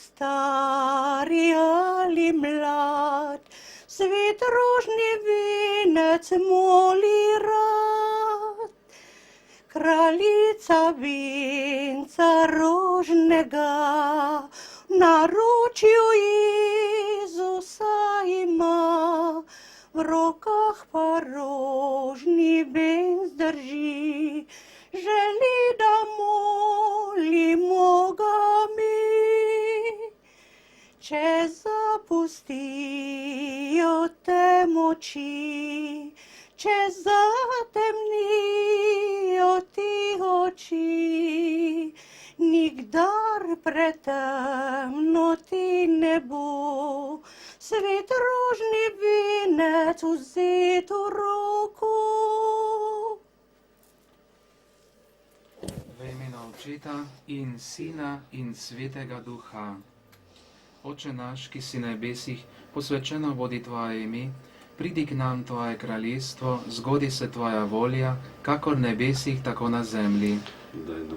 stari ali mlad, svet rožni venec moli rad. Kraljica venca rožnega v naročju Jezusa ima, v rokah pa rožni venc drži, želi, da molimo ga mi. Če zapustijo te moči, če zatemnijo ti oči, nikdar pretemno ti ne bo svet rožni venec vzet v roko. V imenu Očeta in Sina in Svetega Duha. Oče naš, ki si na nebesih, posvečeno bodi tvoje ime, pridi k nam tvoje kraljestvo, zgodi se tvoja volja, kakor v nebesih, tako na zemlji.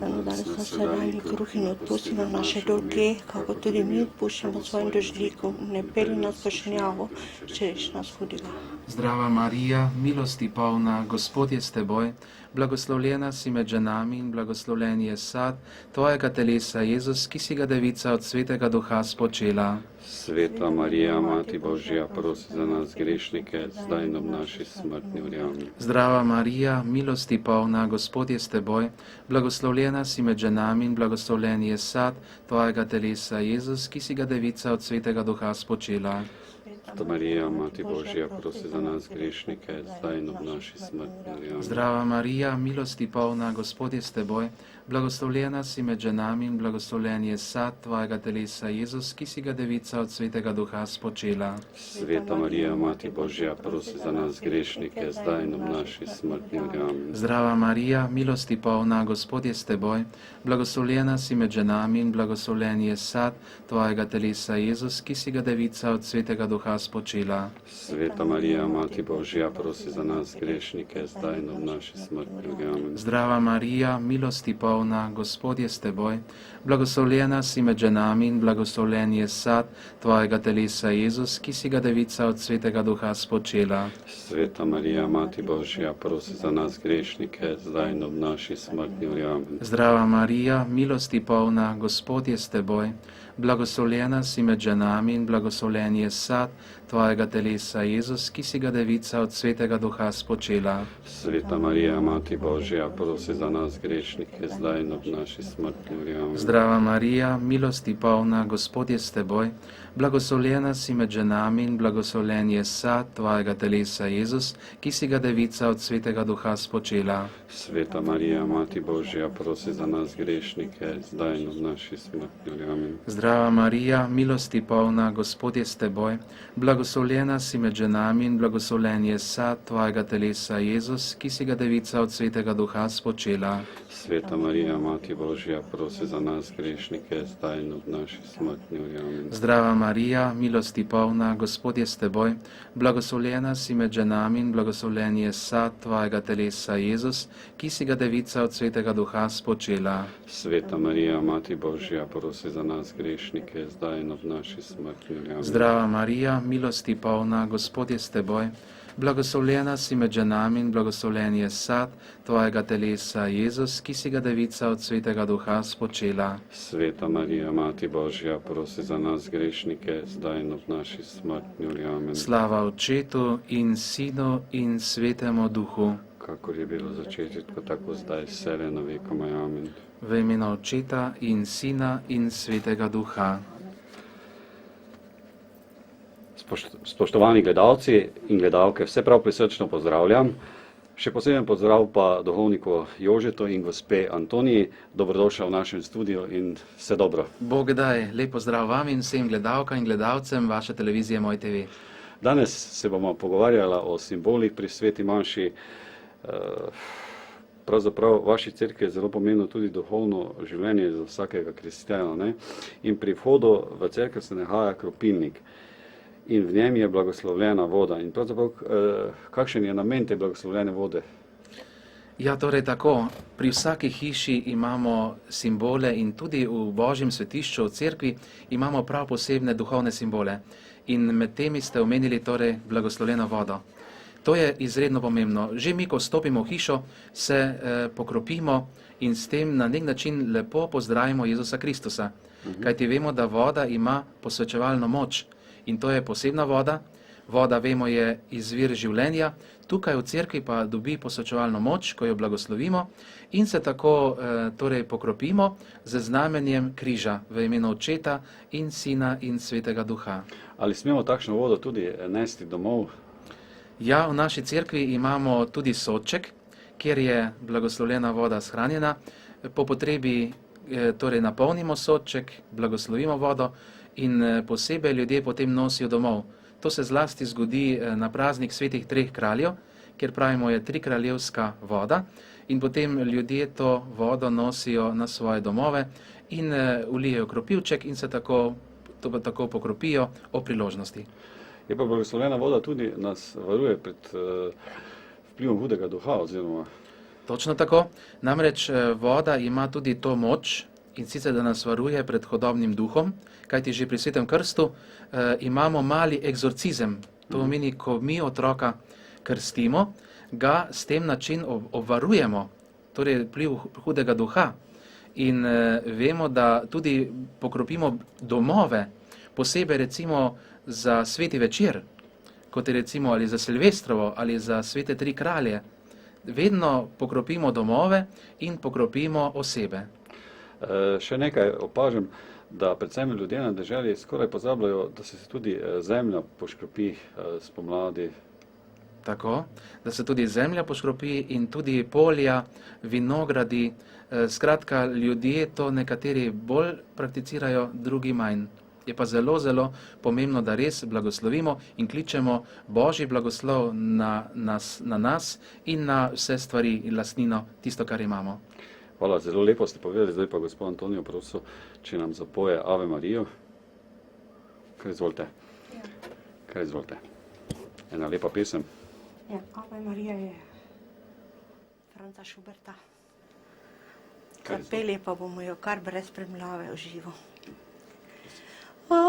Danes nas vsakdanji kruh in odpusti nam naše dolge, kako tudi mi odpuščamo svojim dolžnikom, ne pelji nas v poštenjavo, reši nas hudega. Zdrava Marija, milosti polna, Gospod je s teboj, blagoslovljena si med ženami in blagoslovljen je sad tvojega telesa, Jezus, ki si ga devica od Svetega Duha spočela. Sveta Marija, Mati Božja, prosi za nas grešnike, zdaj in ob naši smrtni uri. Amen. Zdrava Marija, milosti polna, Gospod je s teboj, blagoslovljena si med ženami in blagoslovljen je sad tvojega telesa, Jezus, ki si ga devica od Svetega Duha spočela. Sveta Marija, Mati Božja, prosi za nas grešnike, zdaj in ob naši smrtni uri. Amen. Zdrava Marija, milosti polna, Gospod je s teboj, blagoslovljena si med ženami in blagoslovljen je sad tvojega telesa, Jezus, ki si ga devica od Svetega Duha spočela. Sveta Marija, Mati Božja, prosi za nas grešnike, zdaj in ob naši smrtni uri. Amen. Zdrava Marija, milosti polna, Gospod je s teboj, blagoslovljena si med ženami in blagoslovljen je sad tvojega telesa, Jezus, ki si ga devica od Svetega Duha spočela. Sveta Marija, Mati Božja, prosi za nas grešnike, zdaj in ob naši smrtni uri. Amen. Zdrava Marija, milosti polna, Gospod je s teboj, blagoslovljena si med ženami in blagoslovljen je sad tvojega telesa, Jezus, ki si ga devica od Svetega Duha spočela. Sveta Marija, Mati Božja, prosi za nas grešnike, zdaj in ob naši smrtni uri. Amen. Zdrava Marija, milosti polna, Gospod je s teboj, blagoslovljena si med ženami in blagoslovljen je sad tvojega telesa, Jezus, ki si ga devica od Svetega Duha spočela. Sveta Marija, Mati Božja, prosi za nas grešnike, zdaj in ob naši smrtni uri. Amen. Zdrava Marija, milosti polna, Gospod je s teboj, blagoslovljena si med ženami in blagoslovljen je sad tvojega telesa, Jezus, ki si ga devica od Svetega Duha spočela. Sveta Marija, Mati Božja, prosi za nas grešnike, zdaj in ob naši smrtni uri. Amen. Zdrava Marija, milosti polna, Gospod je s teboj, blagoslovljena si med ženami in blagoslovljen je sad tvojega telesa, Jezus, ki si ga devica od Svetega Duha spočela. Sveta Marija, Mati Božja, prosi za nas grešnike, zdaj in ob naši smrtni uri. Amen. Zdrava Marija, milosti polna, Gospod je s teboj, blagoslovljena si med ženami in blagoslovljen je sad tvojega telesa, Jezus, ki si ga devica od Svetega Duha spočela. Sveta Marija, Mati Božja, prosi za nas grešnike, zdaj in ob naši smrtni uri. Amen. Zdrava Marija, milosti polna, Gospod je s teboj, blagoslovljena si med ženami in blagoslovljen je sad tvojega telesa, Jezus, ki si ga devica od Svetega Duha spočela. Sveta Marija, Mati Božja, prosi za nas grešnike, zdaj in ob naši smrtni uri. Amen. Slava Očetu in Sinu in Svetemu Duhu. Kakor je bilo v začetku, tako zdaj, vselej na vekoma. Amen. V imenu Očeta in Sina in Svetega Duha. Spoštovani gledalci in gledalke, vse prav prisrčno pozdravljam. Še poseben pozdrav pa duhovniku Jožetu in gospe Antoniji. Dobrodošla v našem studiu in vse dobro. Bog daj, lep pozdrav vam in vsem gledalkam in gledalcem vaše televizije Moj TV. Danes se bomo pogovarjali o simbolih pri sveti maši. Pravzaprav vaši cerkvi je zelo pomembno tudi duhovno življenje za vsakega kristjana, ne? In pri vhodu v cerkev se nahaja kropilnik. In v njem je blagoslovljena voda. In pravzaprav, kakšen je namen te blagoslovljene vode? Ja, torej tako. Pri vsaki hiši imamo simbole in tudi v Božjem svetišču, v cerkvi, imamo prav posebne duhovne simbole. In med temi ste omenili torej blagoslovljeno vodo. To je izredno pomembno. Že mi, ko vstopimo v hišo, se pokropimo in s tem na nek način lepo pozdravimo Jezusa Kristusa. Kajti vemo, da voda ima posvečevalno moč in to je posebna voda. Voda, vemo, je izvir življenja, tukaj v cerkvi pa dobi posvečevalno moč, ko jo blagoslovimo in se tako torej pokropimo z znamenjem križa v imenu Očeta in Sina in Svetega Duha. Ali smemo takšno vodo tudi nesti domov? Ja, v naši cerkvi imamo tudi sodček, kjer je blagoslovljena voda shranjena. Po potrebi torej napolnimo sodček, blagoslovimo vodo in posebej ljudje potem nosijo domov. To se zlasti zgodi na praznik svetih treh kraljev, kjer pravimo je trikraljevska voda in potem ljudje to vodo nosijo na svoje domove in ulijejo kropilček in se tako pokropijo o priložnosti. Je pa blagoslovljena voda tudi nas varuje pred vplivom hudega duha oziroma... Točno tako. Namreč voda ima tudi to moč in sicer, da nas varuje pred hudobnim duhom, kajti že pri Svetem krstu imamo mali egzorcizem. To pomeni, ko mi otroka krstimo, ga s tem način obvarujemo, torej vpliv hudega duha. In vemo, da tudi pokropimo domove, posebej recimo za sveti večer, kot je recimo ali za Silvestrovo ali za svete tri kralje. Vedno pokropimo domove in pokropimo osebe. Še nekaj opažam, da predvsem ljudje na deželi skoraj pozabljajo, da se tudi zemlja poškropi spomladi. Tako, da se tudi zemlja poškropi in tudi polja, vinogradi. Skratka, ljudje to nekateri bolj prakticirajo, drugi manj. Je pa zelo, zelo pomembno, da res blagoslovimo in kličemo Božji blagoslov na nas in na vse stvari in lastnino, tisto, kar imamo. Hvala, zelo lepo ste povedali. Zdaj pa gospod Antonijo prosil, če nam zapoje Ave Marijo. Kaj izvolite? Ja. Kaj izvolite? Ena lepa pesem. Ja, Ave Marija je Franca Schuberta. Zapeli pa bomo jo kar brez spremljave v živo. Ave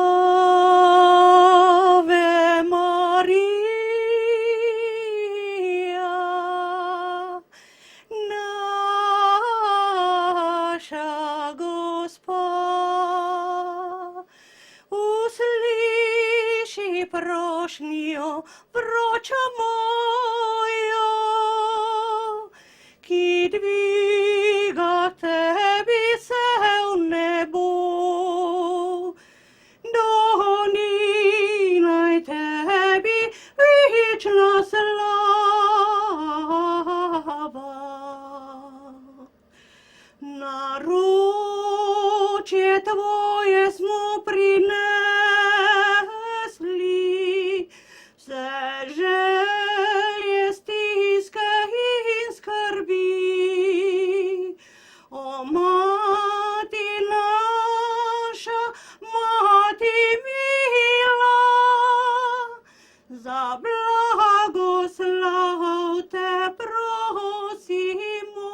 Marija, naša Gospa, usliši prošnjo vročo mojo, ki dviga tebi se v nebo. Večna slava, naročje tvoje smo prinesli, vse želje, stiske in skrbi. O mati naša, mati mila, za blagoslov te prosimo.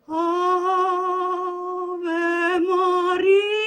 Ave Marija.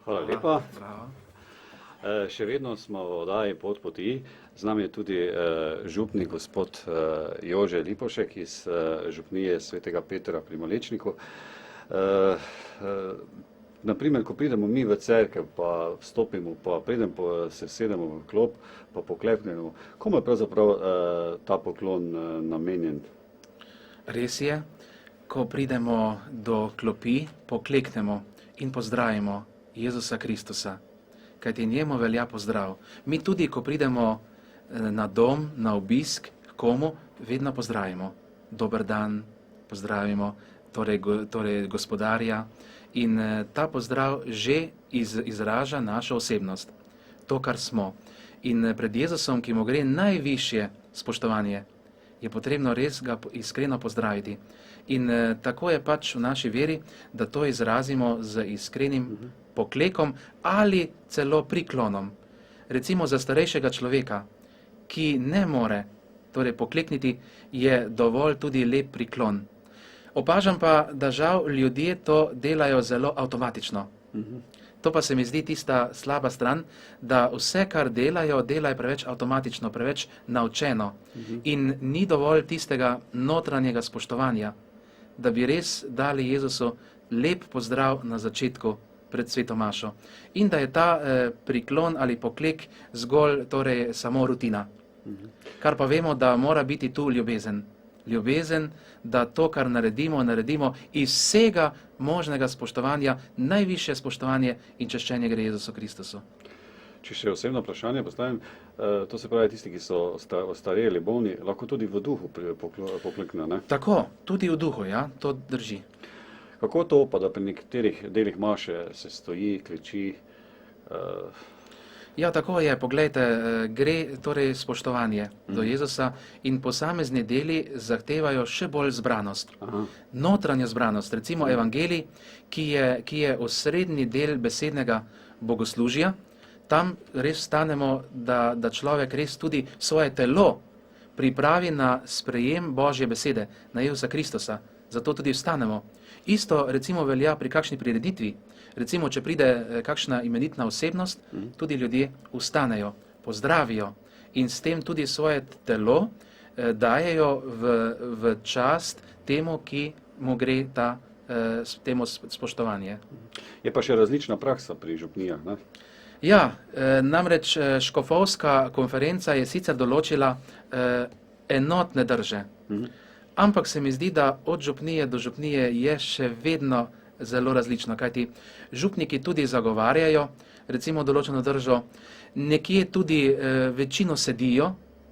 Hvala lepa. Bravo. Še vedno smo v oddaji Pot poti. Z nami je tudi župnik gospod Jože Lipovšek iz župnije svetega Petra pri Malečniku. Naprimer, ko pridemo mi v cerkev, pa vstopimo, pa se sedemo v klop, pa pokleknemo, komu je pravzaprav ta poklon namenjen? Res je, ko pridemo do klopi, pokleknemo in pozdravimo Jezusa Kristusa, kajti njemu velja pozdrav. Mi tudi, ko pridemo na dom, na obisk, komu, vedno pozdravimo. Dober dan, pozdravimo, torej gospodarja. In ta pozdrav že izraža našo osebnost, to, kar smo. In pred Jezusom, ki mu gre najvišje spoštovanje, je potrebno res ga iskreno pozdraviti. In tako je pač v naši veri, da to izrazimo z iskrenim poklekom ali celo priklonom. Recimo za starejšega človeka, ki ne more torej poklekniti, je dovolj tudi lep priklon. Opažam pa, da žal ljudje to delajo zelo avtomatično. To pa se mi zdi tista slaba stran, da vse, kar delajo preveč avtomatično, preveč naučeno. In ni dovolj tistega notranjega spoštovanja, da bi res dali Jezusu lep pozdrav na začetku pred sveto mašo. In da je ta priklon ali poklek zgolj torej samo rutina. Kar pa vemo, da mora biti tu ljubezen. Ljubezen, da to, kar naredimo iz vsega možnega spoštovanja, najvišje spoštovanje in čaščenje gre Jezusu Kristusu. Če še osebno vprašanje postavim, to se pravi tisti, ki so ostareli, bolni, lahko tudi v duhu pokleknejo, ne? Tako, tudi v duhu, ja, to drži. Kako to pa, da pri nekaterih delih maše se stoji, kleči? Ja, tako je, poglejte, gre torej spoštovanje do Jezusa in posamezni deli zahtevajo še bolj zbranost. Notranjo zbranost, recimo evangelij, ki je osrednji del besednega bogoslužja, tam res stanemo, da človek res tudi svoje telo pripravi na sprejem Božje besede, na Jezusa Kristusa, zato tudi vstanemo. Isto recimo velja pri kakšni prireditvi. Recimo, če pride kakšna imenitna osebnost, tudi ljudje vstanejo, pozdravijo in s tem tudi svoje telo dajejo v čast temu, ki mu gre temu spoštovanje. Je pa še različna praksa pri župnijah, ne? Ja, namreč škofovska konferenca je sicer določila enotne drže, ampak se mi zdi, da od župnije do župnije je še vedno zelo različno, kajti župniki tudi zagovarjajo, recimo določeno držo, nekje tudi večino sedijo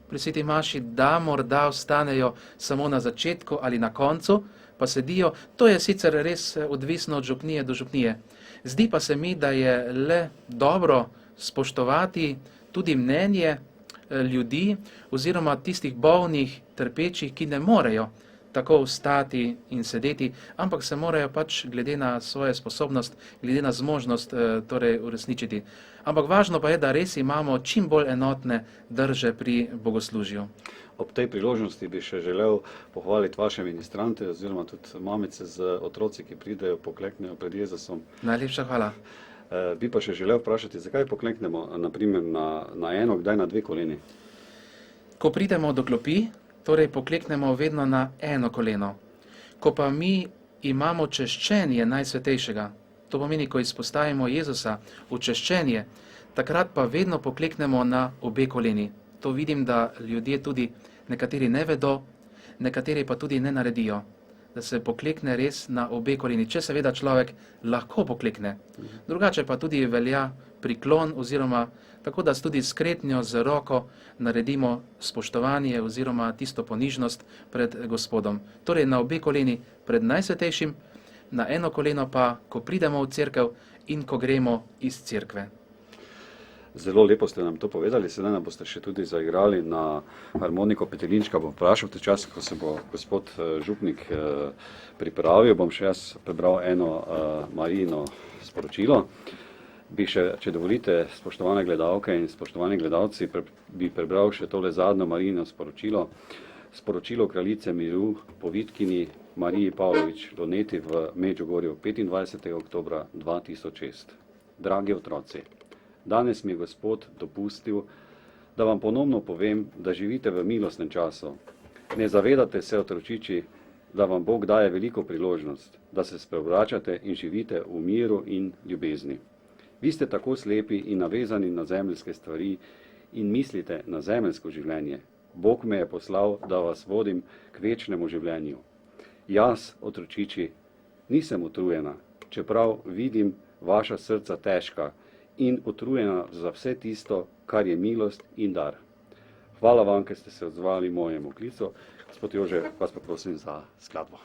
pri sveti maši, da morda ostanejo samo na začetku ali na koncu, pa sedijo. To je sicer res odvisno od župnije do župnije. Zdi pa se mi, da je le dobro spoštovati tudi mnenje ljudi oziroma tistih bolnih, trpečih, ki ne morejo tako vstati in sedeti, ampak se morajo pač glede na svojo sposobnost, glede na zmožnost torej uresničiti. Ampak važno pa je, da res imamo čim bolj enotne drže pri bogoslužju. Ob tej priložnosti bi še želel pohvaliti vaše ministrante oziroma tudi mamice z otroci, ki pridejo, pokleknejo pred Jezusom. Najlepša hvala. Bi pa še želel vprašati, zakaj pokleknemo naprimer na eno, kdaj na dve koleni? Ko pridemo do klopi, torej pokleknemo vedno na eno koleno. Ko pa mi imamo češčenje Najsvetejšega, to pomeni, ko izpostavimo Jezusa v češčenje, takrat pa vedno pokleknemo na obe koleni. To vidim, da ljudje tudi nekateri ne vedo, nekateri pa tudi ne naredijo, da se poklekne res na obe koleni, če seveda človek lahko poklekne. Drugače pa tudi velja priklon oziroma tako, da tudi s kretnjo z roko naredimo spoštovanje oziroma tisto ponižnost pred Gospodom. Torej na obe koleni pred Najsvetejšim, na eno koleno pa, ko pridemo v cerkev in ko gremo iz cerkve. Zelo lepo ste nam to povedali, sedaj nam boste še tudi zaigrali na harmoniko Petelinčka. Bom vprašal v čas, ko se bo gospod župnik pripravil, bom še jaz prebral eno Marijino sporočilo. Bi še, če dovolite, spoštovane gledalke in spoštovani gledalci, bi prebral še tole zadnjo Marijino sporočilo. Sporočilo kraljice miru po Vitkini Mariji Pavlovič Loneti v Medžugorju 25. oktobra 2006. Dragi otroci, danes mi je Gospod dopustil, da vam ponovno povem, da živite v milostnem času. Ne zavedate se, otročiči, da vam Bog daje veliko priložnost, da se spreobračate in živite v miru in ljubezni. Vi ste tako slepi in navezani na zemeljske stvari in mislite na zemeljsko življenje. Bog me je poslal, da vas vodim k večnemu življenju. Jaz, otročiči, nisem utrujena, čeprav vidim vaša srca težka in utrujena za vse tisto, kar je milost in dar. Hvala vam, ker ste se odzvali mojemu klicu. Gospod Jože, vas pa prosim za skladbo.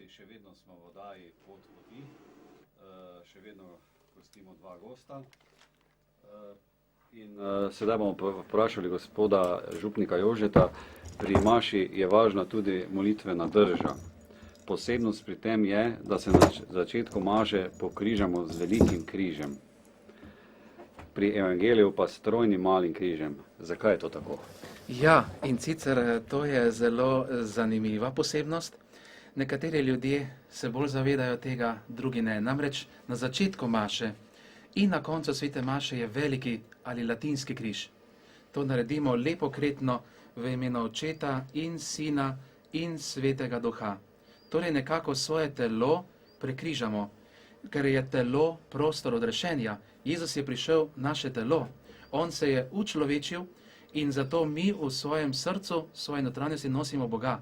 Še vedno smo v oddaji Pot poti, še vedno gostimo dva gosta. Sedaj bomo vprašali gospoda župnika Jožeta. Pri maši je važna tudi molitvena drža. Posebnost pri tem je, da se na začetku maše pokrižamo z velikim križem. Pri evangeliju pa s trojnim malim križem. Zakaj je to tako? Ja, in sicer to je zelo zanimiva posebnost. Nekateri ljudje se bolj zavedajo tega, drugi ne. Namreč na začetku maše in na koncu svete maše je veliki ali latinski križ. To naredimo lepo kretno v imenu Očeta in Sina in Svetega Duha. Torej nekako svoje telo prekrižamo, ker je telo prostor odrešenja. Jezus je prišel naše telo. On se je učlovečil in zato mi v svojem srcu, v svoji notranjosti nosimo Boga,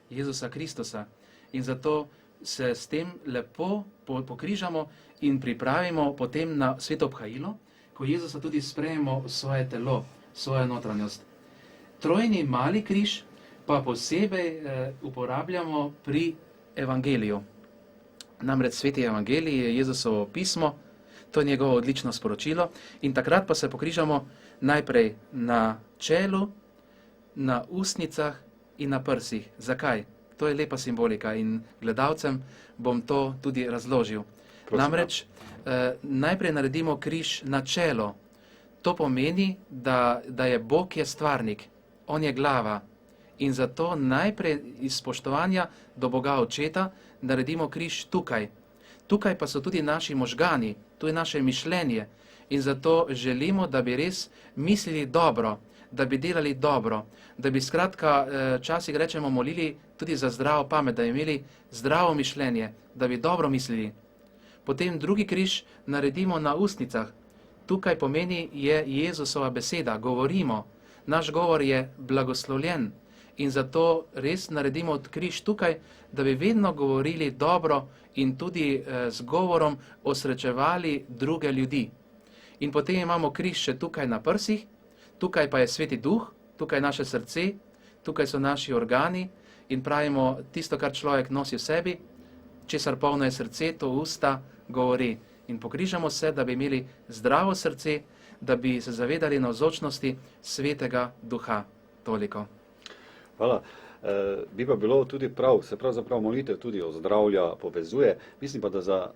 Jezusa Kristusa. In zato se s tem lepo pokrižamo in pripravimo potem na sveto obhajilo, ko Jezusa tudi sprejemo v svoje telo, svojo notranjost. Trojni mali križ pa posebej uporabljamo pri evangeliju. Namreč sveti evangelij je Jezusovo pismo, to je njegovo odlično sporočilo in takrat pa se pokrižamo najprej na čelu, na ustnicah in na prsih. Zakaj? To je lepa simbolika in gledalcem bom to tudi razložil. Prosim. Namreč najprej naredimo križ na čelo. To pomeni, da je Bog je stvarnik, on je glava. In zato najprej iz spoštovanja do Boga Očeta naredimo križ tukaj. Tukaj pa so tudi naši možgani, tu je naše mišljenje. In zato želimo, da bi res mislili dobro, da bi delali dobro, da bi skratka, včasih rečemo, molili tudi za zdravo pamet, da bi imeli zdravo mišljenje, da bi dobro mislili. Potem drugi križ naredimo na ustnicah. Tukaj pomeni je Jezusova beseda, govorimo. Naš govor je blagoslovljen in zato res naredimo križ tukaj, da bi vedno govorili dobro in tudi z govorom osrečevali druge ljudi. In potem imamo križ še tukaj na prsih, tukaj pa je Sveti Duh, tukaj je naše srce, tukaj so naši organi in pravimo tisto, kar človek nosi v sebi, česar polno je srce, to usta govori. In pokrižamo se, da bi imeli zdravo srce, da bi se zavedali navzočnosti Svetega Duha. Toliko. Hvala. Bi pa bilo tudi prav, se pravzaprav molitev tudi ozdravlja, povezuje. Mislim pa, da za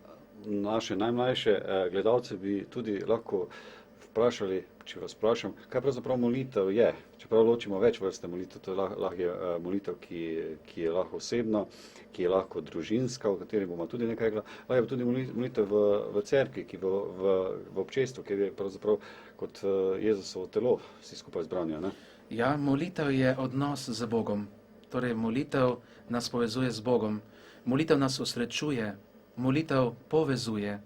naše najmlajše gledalce bi tudi lahko vprašali, če vas vprašam, kaj pravzaprav molitev je. Čeprav ločimo več vrste molitev, to lahko je molitev, ki je lahko osebna, ki je lahko družinska, o kateri bomo tudi nekaj rekla, lahko je tudi molitev v cerkvi, ki v občestvu, kjer je pravzaprav kot Jezusovo telo vsi skupaj zbrani, ne? Ja, molitev je odnos z Bogom. Torej, molitev nas povezuje z Bogom. Molitev nas osrečuje, molitev povezuje.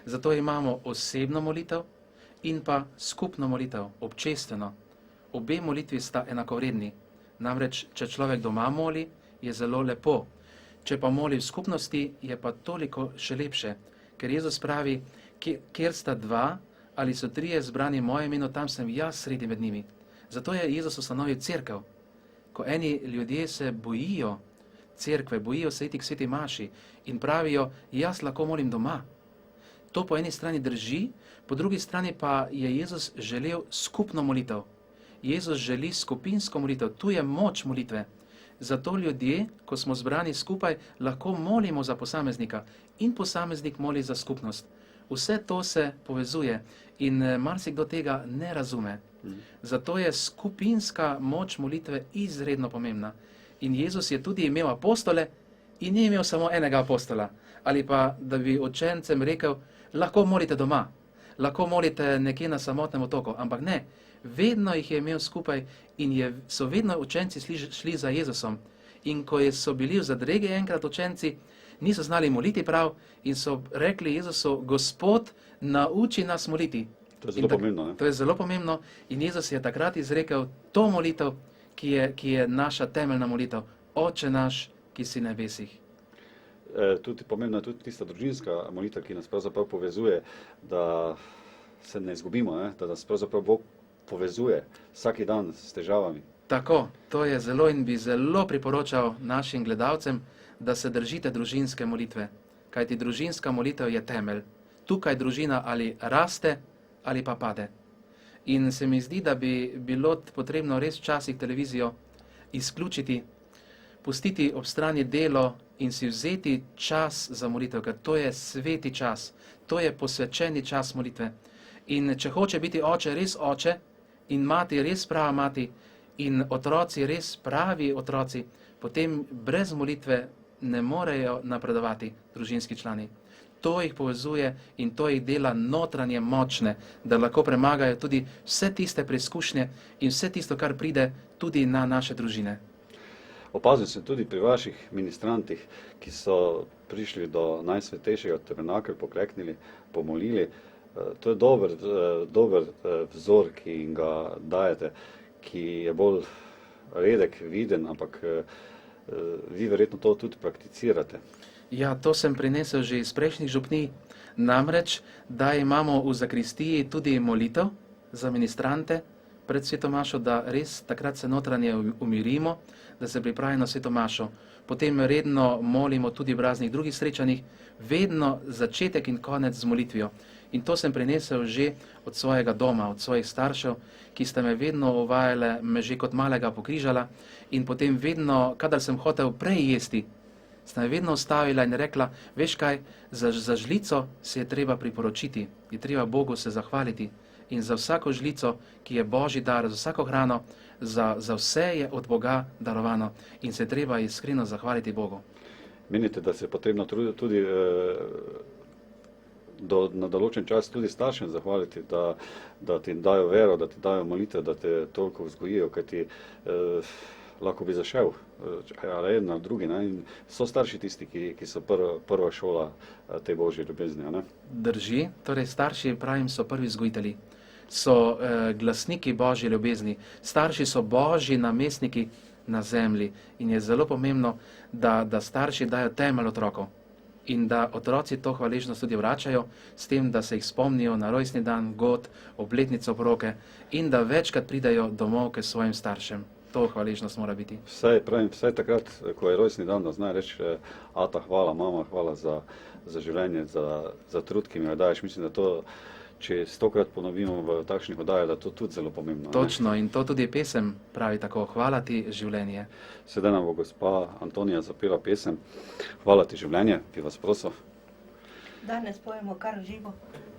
Zato imamo osebno molitev in pa skupno molitev, občestveno. Obe molitvi sta enakovredni. Namreč, če človek doma moli, je zelo lepo. Če pa moli v skupnosti, je pa toliko še lepše. Ker Jezus pravi, kjer sta dva ali so trije zbrani moje imeno, tam sem jaz sredi med njimi. Zato je Jezus ustanovil cerkev. Ko eni ljudje se bojijo cerkve, bojijo se iti k sveti maši in pravijo, jaz lahko molim doma. To po eni strani drži, po drugi strani pa je Jezus želel skupno molitev. Jezus želi skupinsko molitev, tu je moč molitve. Zato ljudje, ko smo zbrani skupaj, lahko molimo za posameznika in posameznik moli za skupnost. Vse to se povezuje in marsikdo tega ne razume. Zato je skupinska moč molitve izredno pomembna. In Jezus je tudi imel apostole in ni imel samo enega apostola. Ali pa, da bi učencem rekel, lahko molite doma, lahko molite nekje na samotnem otoku, ampak ne, vedno jih je imel skupaj in so vedno učenci šli za Jezusom. In ko so bili v zadregi enkrat učenci, niso znali moliti prav in so rekli Jezusu, Gospod, nauči nas moliti. To je zelo pomembno, ne? To je zelo pomembno in Jezus je takrat izrekel to molitev, ki je naša temeljna molitev. Oče naš, ki si na nebesih. Tudi pomembna je tudi tista družinska molitev, ki nas pravzaprav povezuje, da se ne izgubimo, ne? Da nas pravzaprav Bog povezuje vsak dan s težavami. Tako, to je zelo in bi zelo priporočal našim gledalcem, da se držite družinske molitve. Kajti družinska molitev je temelj. Tukaj družina ali raste, ali pa pade. In se mi zdi, da bi bilo potrebno res včasih televizijo izključiti, pustiti ob strani delo in si vzeti čas za molitev, ker to je sveti čas, to je posvečeni čas molitve. In če hoče biti oče res oče in mati res prava mati in otroci res pravi otroci, potem brez molitve ne morejo napredovati družinski člani. To jih povezuje in to jih dela notranje močne, da lahko premagajo tudi vse tiste preizkušnje in vse tisto, kar pride tudi na naše družine. Opazil sem tudi pri vaših ministrantih, ki so prišli do Najsvetejšega tabernaklja, pokleknili, pomolili. To je dober vzor, ki jim ga dajete, ki je bolj redek, viden, ampak vi verjetno to tudi prakticirate. Ja, to sem prinesel že iz prejšnjih župnij, namreč, da imamo v zakristiji tudi molitev za ministrante pred sveto mašo, da res takrat se notranje umirimo, da se pripravimo na sveto mašo. Potem redno molimo tudi v raznih drugih srečanjih, vedno začetek in konec z molitvijo. In to sem prinesel že od svojega doma, od svojih staršev, ki sta me vedno uvajale, me že kot malega pokrižala in potem vedno, kadar sem hotel prej jesti, sta me vedno ustavila in rekla, veš kaj, za žlico se je treba priporočiti, je treba Bogu se zahvaliti in za vsako žlico, ki je Božji dar, za vsako hrano, za vse je od Boga darovano in se treba iskreno zahvaliti Bogu. Menite, da se je potrebno tudi na določen čas tudi staršem zahvaliti, da ti dajo vero, da ti dajo molitev, da te toliko vzgojijo, kaj ti lahko bi zašel, ali en ali drugi. Ne? In so starši tisti, ki so prva šola te Božje ljubezni. Ne? Drži, torej starši, pravim, so prvi vzgojitelji, so glasniki Božje ljubezni, starši so Božji namestniki na zemlji in je zelo pomembno, da starši dajo temelj otrokov in da otroci to hvaležnost tudi vračajo s tem, da se jih spomnijo na rojstni dan, god, obletnico poroke in da večkrat pridajo domov k svojim staršem. To hvaležnost mora biti. Vsaj takrat, ko je rojstni dan, da zna reči, ata, hvala, mama, hvala za življenje, za trud, ki mi jo daješ. Mislim, da to, če 100-krat ponovimo v takšnih oddajah, da to tudi zelo pomembno. Točno, in to tudi pesem pravi tako, hvala ti življenje. Sedaj nam bo gospa Antonija zapela pesem Hvala ti življenje, bi vas prosil. Danes pojemo kar živo,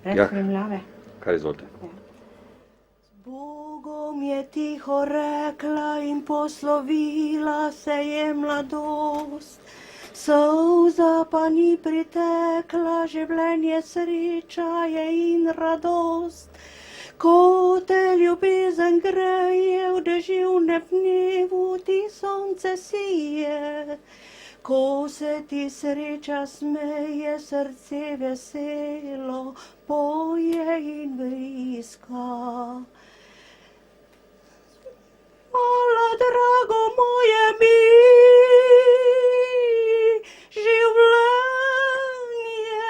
Ja. brez spremljave. Kar izvolite. Bogom je tiho rekla in poslovila se je mladost. Solza pa ni pritekla, življenje sreča je in radost. Ko te ljubezen greje v deževnem dnevu, ti sonce sije. Ko se ti sreča smeje, srce veselo poje in vriska. Hvala, drago moje mi, življenje,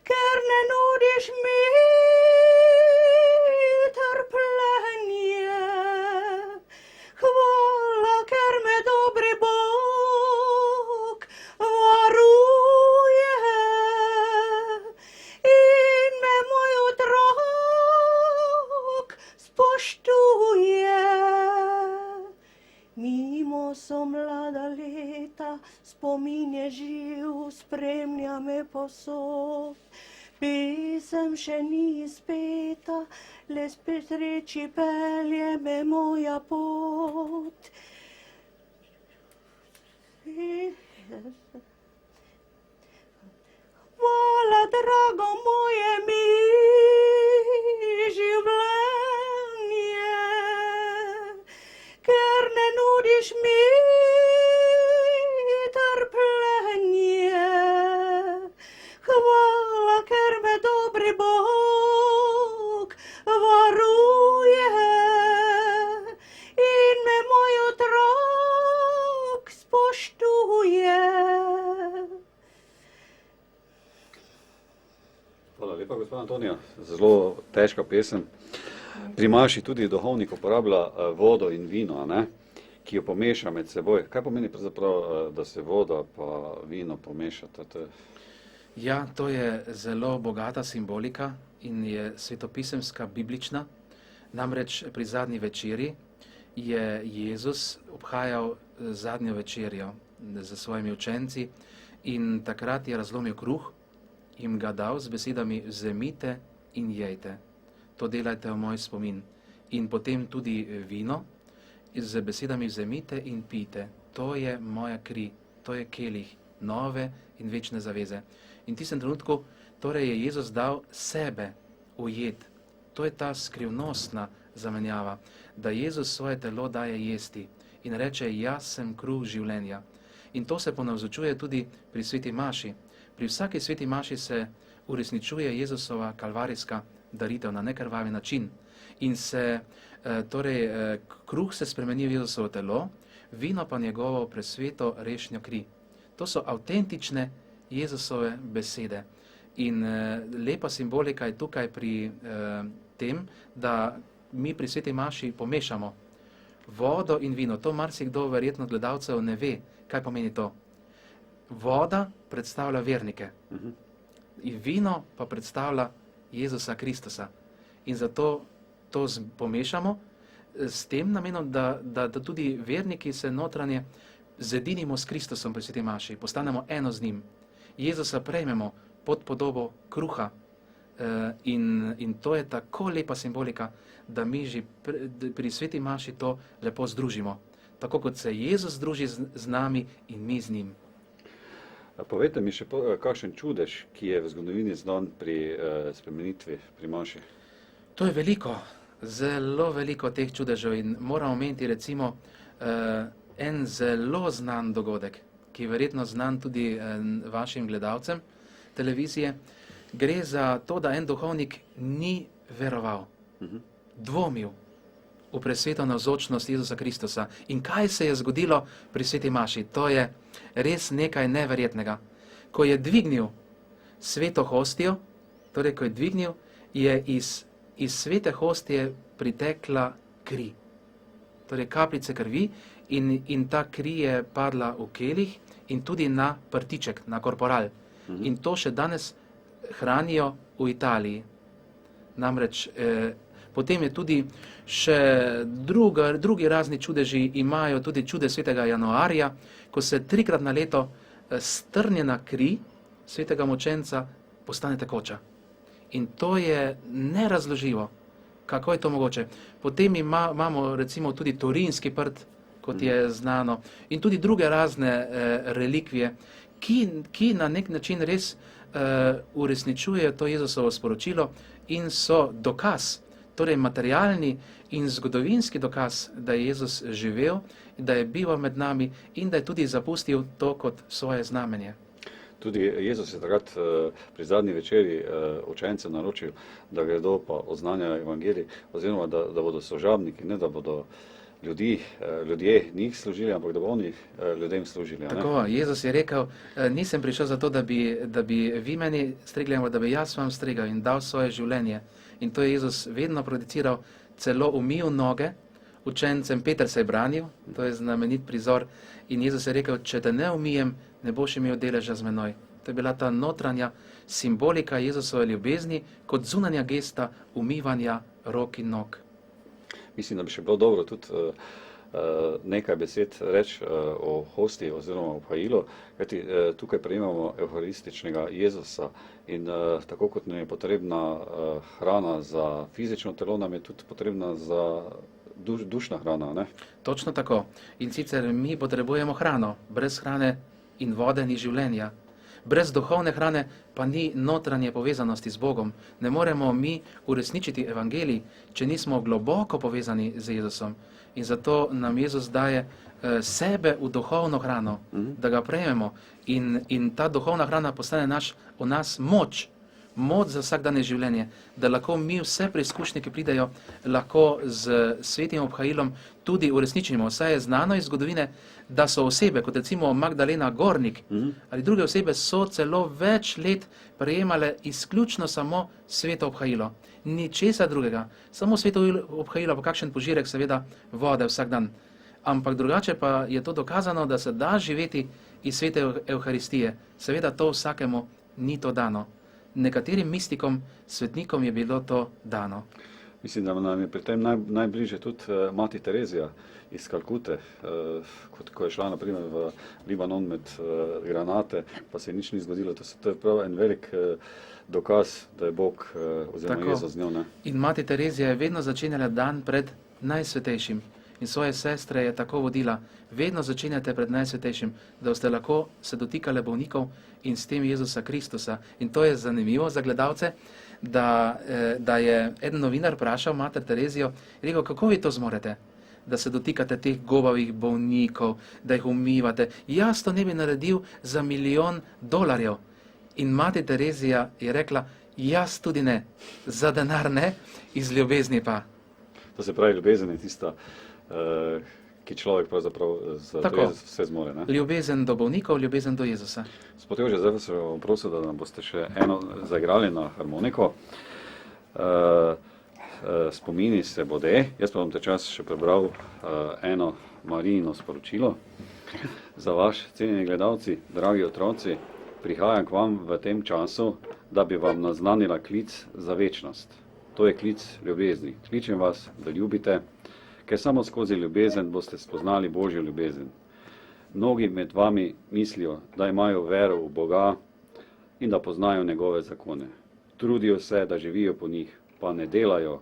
ker ne nudiš mi trpljenje. Hvala, ker me dobri Bog varuje in me moj otrok spoštuje. Mimo so mlada leta, spomin je živ, spremlja me povsod. Pesem še ni izpeta, le spet sreči pelje me moja pot. Hvala, drago moje mi, življenje, ker ne nudiš mi trpljenje. Hvala, ker me dobri Bog varuje in me moj otrok spoštuje. Hvala lepa, gospod Antonija. Zelo težka pesem. Pri maši tudi duhovnik uporablja vodo in vino, ne? Ki jo pomeša med seboj. Kaj pomeni pravzaprav, da se voda pa vino pomešata? Ja, to je zelo bogata simbolika in je svetopisemska, biblična. Namreč pri zadnji večerji je Jezus obhajal zadnjo večerjo z svojimi učenci in takrat je razlomil kruh in ga dal z besedami vzemite in jejte. To delajte v moj spomin. In potem tudi vino z besedami vzemite in pijte. To je moja kri, to je kelih nove in večne zaveze. In v tistem trenutku torej je Jezus dal sebe ujet. To je ta skrivnostna zamenjava, da Jezus svoje telo daje jesti in reče, jaz sem kruh življenja. In to se ponavzočuje tudi pri sveti maši. Pri vsaki sveti maši se uresničuje Jezusova kalvarijska daritev na nekrvavi način. In kruh se spremeni v Jezusovo telo, vino pa njegovo presveto rešnjo kri. To so avtentične Jezusove besede. In lepa simbolika je tukaj pri tem, da mi pri sveti maši pomešamo vodo in vino. To marsikdo verjetno gledalcev ne ve, kaj pomeni to. Voda predstavlja vernike in vino pa predstavlja Jezusa Kristusa. In zato to pomešamo s tem namenom, da tudi verniki se notranje zedinimo s Kristusom pri sveti maši, postanemo eno z njim. Jezusa prejmemo pod podobo kruha in to je tako lepa simbolika, da mi že pri sveti maši to lepo združimo. Tako kot se Jezus združi z nami in mi z njim. Povejte mi še, kakšen čudež, ki je v zgodovini znan pri spremenitvi, pri maši? To je veliko, zelo veliko teh čudežev in moram omeniti recimo en zelo znan dogodek, ki je verjetno znan tudi vašim gledalcem televizije. Gre za to, da en duhovnik ni veroval, dvomil v presveto navzočnost Jezusa Kristusa. In kaj se je zgodilo pri sveti maši? To je res nekaj neverjetnega. Ko je dvignil sveto hostijo, torej ko je dvignil, je iz svete hostije pritekla kri. Torej kapljice krvi in ta kri je padla v kelih in tudi na prtiček, na korporal. In to še danes hranijo v Italiji. Namreč potem je tudi še drugi razni čudeži, imajo tudi čude svetega Januarja, ko se 3-krat na leto strnjena kri svetega mučenca postane tekoča. In to je nerazloživo, kako je to mogoče. Potem imamo recimo tudi Turinski prt, kot je znano, in tudi druge razne relikvije, ki na nek način res uresničujejo to Jezusovo sporočilo in so dokaz, torej materialni in zgodovinski dokaz, da je Jezus živel, da je bival med nami in da je tudi zapustil to kot svoje znamenje. Tudi Jezus je takrat pri zadnji večeri učencem naročil, da gredo pa oznanjajo evangelij, oziroma da bodo služabniki, ne da bodo ljudje njih služili, ampak da bo oni ljudem služili. Tako, Jezus je rekel, nisem prišel zato, da bi vi meni stregli, ampak da bi jaz vam stregal in dal svoje življenje. In to je Jezus vedno produciral, celo umil noge učencem. Peter se je branil, to je znamenit prizor. In Jezus je rekel, če te ne umijem, ne boš imel deleža z menoj. To je bila ta notranja simbolika Jezusove ljubezni kot zunanja gesta umivanja rok in nog. Mislim, da bi še bilo dobro tudi nekaj besed reči o hosti oziroma o fajilu, kajti tukaj prejemamo evharističnega Jezusa in tako kot nam je potrebna hrana za fizično telo, nam je tudi potrebna za dušna hrana, ne? Točno tako. In sicer mi potrebujemo hrano. Brez hrane in vode ni življenja. Brez duhovne hrane pa ni notranje povezanosti z Bogom. Ne moremo mi uresničiti evangelij, če nismo globoko povezani z Jezusom. In zato nam Jezus daje sebe v duhovno hrano, da ga prejmemo. In ta duhovna hrana postane v nas moč za vsakdanje življenje, da lahko mi vse preizkušnje, ki pridejo, lahko z svetim obhajilom tudi uresničimo. Saj je znano iz zgodovine, da so osebe, kot recimo Magdalena Gornik, ali druge osebe, so celo več let prejemale izključno samo sveto obhajilo. Ničesar drugega, samo sveto obhajilo, pa kakšen požirek seveda vode vsak dan. Ampak drugače pa je to dokazano, da se da živeti iz svete evharistije. Seveda to vsakemu ni to dano. Nekaterim mistikom, svetnikom je bilo to dano. Mislim, da nam je pri tem najbliže tudi mati Terezija iz Kalkute, ko je šla naprimer v Libanon med granate, pa se nič ni zgodilo. To je prav en velik dokaz, da je Bog oziroma Jezus z njo. Ne? In mati Terezija je vedno začenjala dan pred najsvetejšim. In svoje sestre je tako vodila, vedno začenjate pred najsvetejšim, da boste lahko se dotikale bolnikov in s tem Jezusa Kristusa. In to je zanimivo za gledalce, da je eden novinar vprašal mater Terezijo, rekel, kako vi to zmorete, da se dotikate teh gobavih bolnikov, da jih umivate. Jaz to ne bi naredil za $1 milijon. In mati Terezija je rekla, jaz tudi ne, za denar ne, iz ljubezni pa. To se pravi, ljubezen je tista, ki človek pravzaprav vse zmore. Ne? Ljubezen do bolnikov, ljubezen do Jezusa. Gospod Jože, zdaj se vam prosil, da nam boste še eno zaigrali na harmoniko. Spomini se bode. Jaz pa bom te čas še prebral eno Marijino sporočilo. Za vaš cenjeni gledalci, dragi otroci, prihajam k vam v tem času, da bi vam naznanila klic za večnost. To je klic ljubezni. Kličem vas, da ljubite, ker samo skozi ljubezen boste spoznali Božjo ljubezen. Mnogi med vami mislijo, da imajo vero v Boga in da poznajo njegove zakone. Trudijo se, da živijo po njih, pa ne delajo,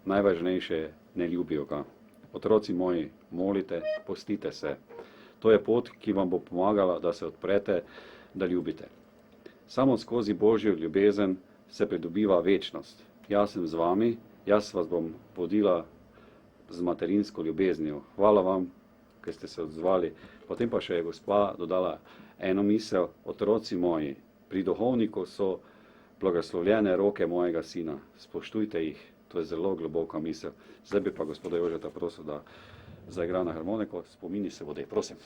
najvažnejše ne ljubijo ga. Otroci moji, molite, postite se. To je pot, ki vam bo pomagala, da se odprete da ljubite. Samo skozi Božjo ljubezen se pridobiva večnost. Jaz sem z vami, jaz vas bom vodila z materinsko ljubeznijo. Hvala vam, ker ste se odzvali. Potem pa še je gospa dodala eno misel: otroci moji, pri duhovniku so blagoslovljene roke mojega sina, spoštujte jih. To je zelo globoka misel. Zdaj bi pa gospoda Jožeta prosil, da zaigra na harmoniko. Spomini se vode, prosim.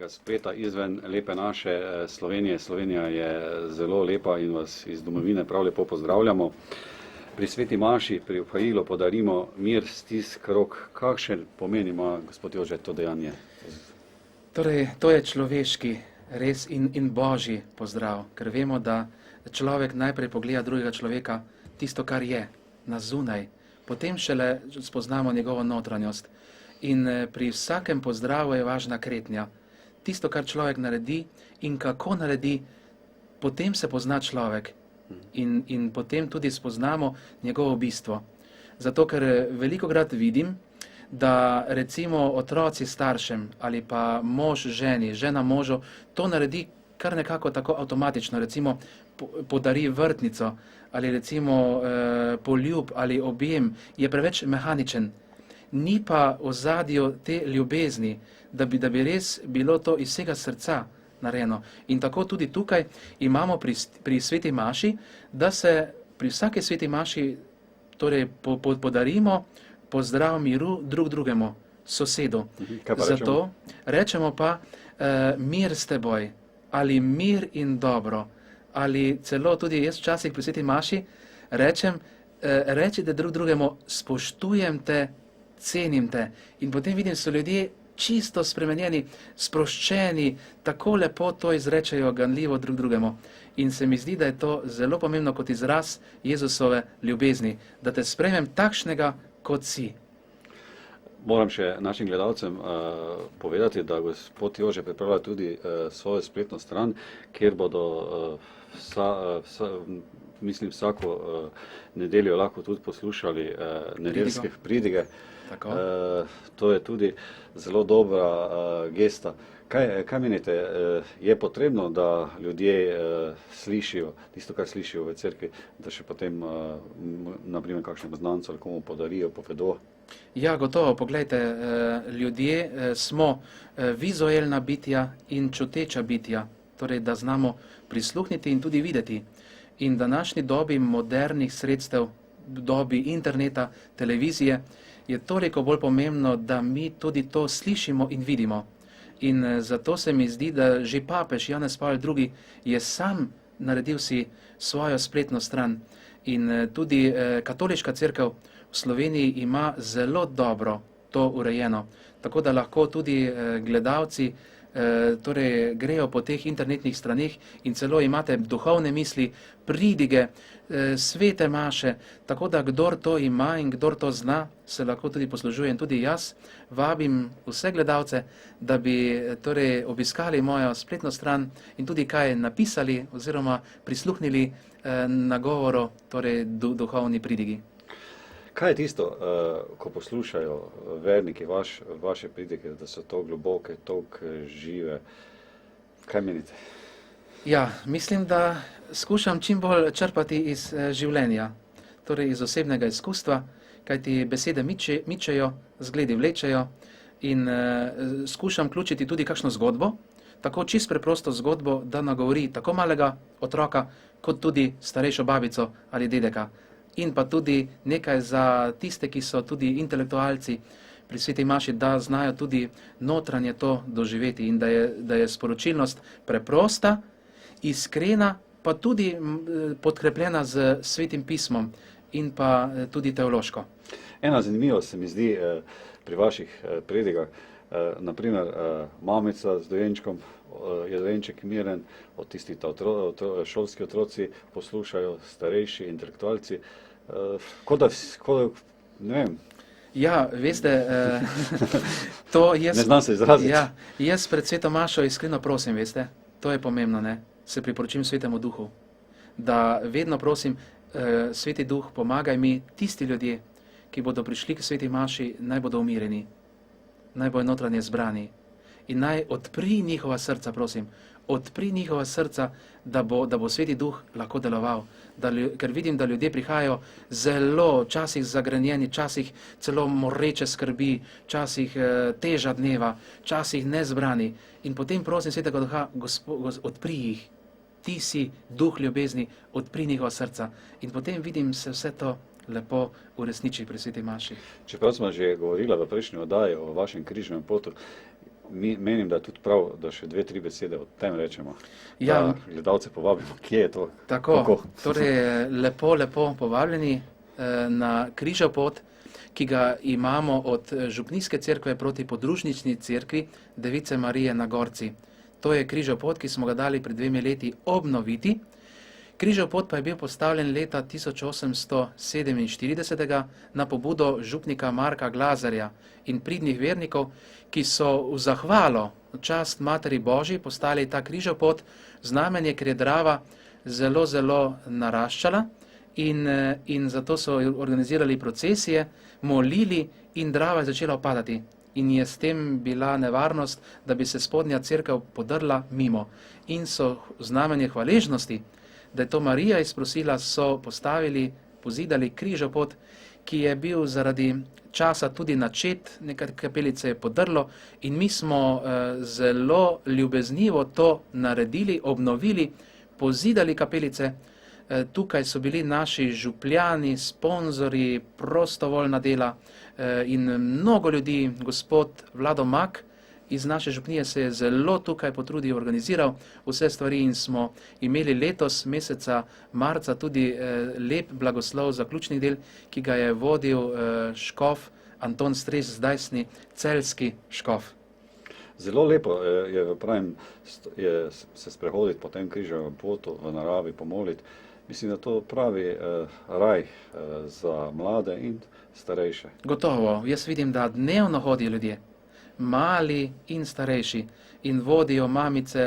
Spleta izven lepe naše Slovenije. Slovenija je zelo lepa in vas iz domovine prav lepo pozdravljamo. Pri sveti maši, pri obhajilu podarimo mir, stisk rok. Kakšen pomen ima, gospod Jože, to dejanje? Torej, to je človeški, res in božji pozdrav, ker vemo, da človek najprej pogleda drugega človeka, tisto, kar je, na zunaj, potem šele spoznamo njegovo notranjost. In pri vsakem pozdravu je važna kretnja. Tisto, kar človek naredi in kako naredi, potem se pozna človek in potem tudi spoznamo njegovo bistvo. Zato, ker velikokrat vidim, da recimo otroci staršem ali pa mož ženi, žena možu, to naredi kar nekako tako avtomatično, recimo podari vrtnico ali recimo poljub ali objem, je preveč mehaničen. Ni pa v ozadju te ljubezni, da bi res bilo to iz vsega srca narejeno. In tako tudi tukaj imamo pri sveti maši, da se pri vsake sveti maši torej podarimo pozdrav miru drug drugemu, sosedu. Zato rečemo pa mir s teboj, ali mir in dobro, ali celo tudi jaz včasih pri sveti maši rečem, rečite drug drugemu, spoštujem te, cenim te. In potem vidim, so ljudje čisto spremenjeni, sproščeni, tako lepo to izrečejo ganljivo drug drugemu. In se mi zdi, da je to zelo pomembno kot izraz Jezusove ljubezni, da te sprejmem takšnega, kot si. Moram še našim gledalcem povedati, da gospod Jože pripravlja tudi svojo spletno stran, kjer bodo vsako nedeljo lahko tudi poslušali nedeljske pridige. To je tudi zelo dobra gesta, Kaj menite, je potrebno, da ljudje slišijo tisto, kar slišijo v cerkvi, da še potem, naprimer, kakšnemu znancu ali komu podarijo, povedo? Ja, gotovo, poglejte, ljudje smo vizualna bitja in čuteča bitja, torej da znamo prisluhniti in tudi videti. In v današnji dobi modernih sredstev, dobi interneta, televizije, je toliko bolj pomembno, da mi tudi to slišimo in vidimo. In zato se mi zdi, da že papež Janez Pavel II. Je sam naredil si svojo spletno stran. In tudi katoliška cerkev v Sloveniji ima zelo dobro to urejeno. Tako da lahko tudi gledalci torej grejo po teh internetnih straneh in celo imate duhovne misli, pridige, svete maše, tako da kdor to ima in kdor to zna, se lahko tudi poslužuje. In tudi jaz vabim vse gledalce, da bi torej obiskali mojo spletno stran in tudi kaj napisali oziroma prisluhnili nagovoru, torej duhovni pridigi. Kaj je tisto, ko poslušajo verniki vaše pridige, da so to globoke, toliko žive? Kaj menite? Ja, mislim, da skušam čim bolj črpati iz življenja, torej iz osebnega izkustva, kajti besede mičejo, zgledi vlečejo in skušam vključiti tudi kakšno zgodbo, tako čisto preprosto zgodbo, da nagovori tako malega otroka, kot tudi starejšo babico ali dedeka. In pa tudi nekaj za tiste, ki so tudi intelektualci pri sveti maši, da znajo tudi notranje to doživeti in da je sporočilnost preprosta, iskrena, pa tudi podkrepljena z svetim pismom in pa tudi teološko. Ena zanimivost se mi zdi pri vaših predigah, naprimer mamica z dojenčkom, je dojenček miren, od tistih šolski otroci poslušajo, starejši intelektualci, ne vem. Ja, veste, to jaz... Ne znam se izraziti. Ja, jaz pred sveto mašo iskreno prosim, veste, to je pomembno, ne, se priporočim svetemu duhu, da vedno prosim, sveti duh, pomagaj mi, tisti ljudje, ki bodo prišli k sveti maši, naj bodo umireni, naj bodo notranje zbrani in naj odpri njihova srca, prosim, odpri njihova srca, da bo sveti duh lahko deloval, ker vidim, da ljudje prihajajo zelo, časih zagrenjeni, časih celo moreče skrbi, časih teža dneva, časih nezbrani in potem prosim svetega duha, odpri jih, ti si duh ljubezni, odpri njihova srca in potem vidim se vse to lepo uresniči pri sveti maši. Čeprav smo že govorila v prejšnji oddaji o vašem križnem potu, menim, da je tudi prav, da še 2-3 besede o tem rečemo, da gledalce povabimo, kje je to. Tako, torej lepo povabljeni na križev pot, ki ga imamo od župnijske cerkve proti podružnični cerkvi Device Marije na Gorci. To je križev pot, ki smo ga dali pred 2 leti obnoviti. Križev pot pa je bil postavljen leta 1847 na pobudo župnika Marka Glazarja in pridnih vernikov, ki so v zahvalo v čast Materi Božji postali ta križev pot, znamenje, ker je Drava zelo, zelo naraščala in zato so organizirali procesije, molili in Drava je začela opadati. In je s tem bila nevarnost, da bi se spodnja cerkev podrla mimo. In so znamenje hvaležnosti, da je to Marija izprosila, so pozidali križev pot, ki je bil zaradi časa tudi načet, nekaj kapelice je podrlo in mi smo zelo ljubeznivo to naredili, obnovili, pozidali kapelice. Tukaj so bili naši župljani, sponzorji, prostovoljna dela in mnogo ljudi, gospod Vlado Mak iz naše župnije se je zelo tukaj potrudil, organiziral vse stvari in smo imeli letos meseca marca tudi lep blagoslov zaključni del, ki ga je vodil škof Anton Stres, zdajšnji celjski škof. Zelo lepo je, pravim, se sprehoditi po tem križevem potu, v naravi pomoliti. Mislim, da to pravi raj za mlade in starejše. Gotovo, jaz vidim, da dnevno hodijo ljudje. mali in starejši, in vodijo mamice,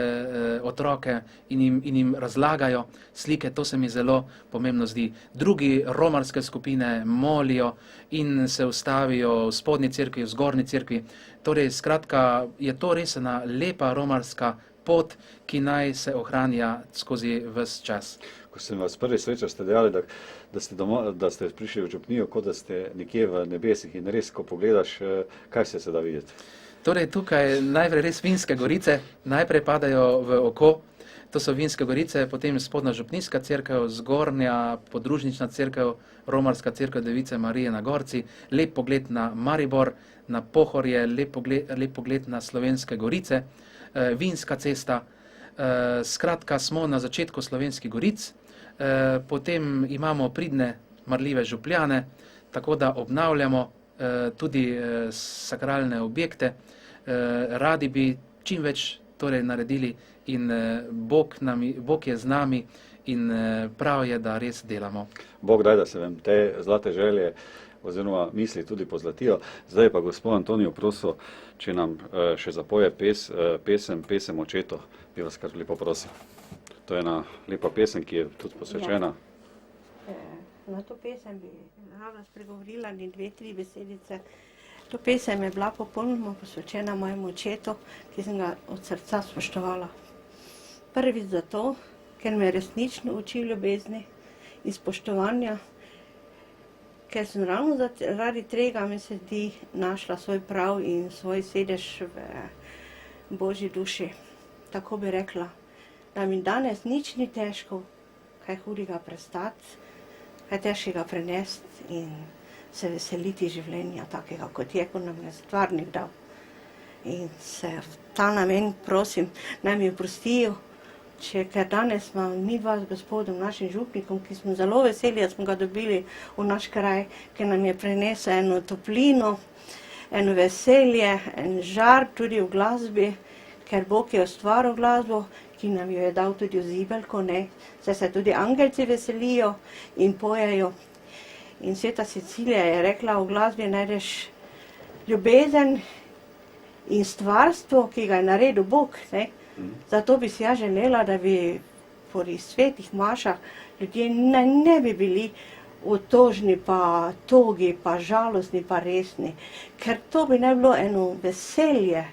otroke in jim razlagajo slike, to se mi zelo pomembno zdi. Drugi romarske skupine molijo in se ustavijo v spodnji cerkvi, v zgornji cerkvi. Torej, skratka, je to res ena lepa romarska pot, ki naj se ohranja skozi ves čas. Ko sem vas prvi srečal, ste dejali, da ste prišli v župnijo, kot da ste nekje v nebesih in res, ko pogledaš, kaj se da videti? Torej, tukaj najprej res Vinske gorice, najprej padajo v oko, to so Vinske gorice, potem spodnja župnijska cerkev, zgornja podružnična cerkev, romarska cerkev Device Marije na Gorci, lep pogled na Maribor, na Pohorje, lep pogled na Slovenske gorice, Vinska cesta, skratka smo na začetku Slovenskih goric, potem imamo pridne, marljive župljane, tako da obnavljamo tudi sakralne objekte, radi bi čim več torej naredili in Bog je z nami in prav je, da res delamo. Bog daj, da se vam te zlate želje oziroma misli tudi pozlatijo. Zdaj pa gospod Antonijo prosil, če nam še zapoje pesem Očeto, bi vas kar lepo prosil. To je ena lepa pesem, ki je tudi posvečena. Na to pesem bi rada spregovorila 2-3 besedice. To pesem je bila popolnoma posvečena mojemu očetu, ki sem ga od srca spoštovala. Prvič zato, ker me resnično učil ljubezni in spoštovanja, ker sem ravno zaradi tega, mi se zdi, našla svoj prav in svoj sedež v Božji duši. Tako bi rekla, da mi danes nič ni težko, kaj hudega prestati, kaj težkega prenesti in se veseliti življenja takega, kot je, ko nam je stvarnik dal. In se v ta namen prosim, naj mi oprostijo, ker danes imam midva z gospodom, našim župnikom, ki smo zelo veseli, da smo ga dobili v naš kraj, ker nam je prinesel eno toplino, eno veselje, en žar tudi v glasbi, ker Bog je ustvaril glasbo, ki nam jo je dal tudi v zibelko, saj se tudi angelci veselijo in pojejo. In sveta Cecilija je rekla, v glasbi najdeš ljubezen in stvarstvo, ki ga je naredil Bog. Zato bi si ja želela, da bi pri svetih mašah ljudje ne bi bili otožni, pa togi, pa žalostni, pa resni. Ker to bi ne bilo eno veselje.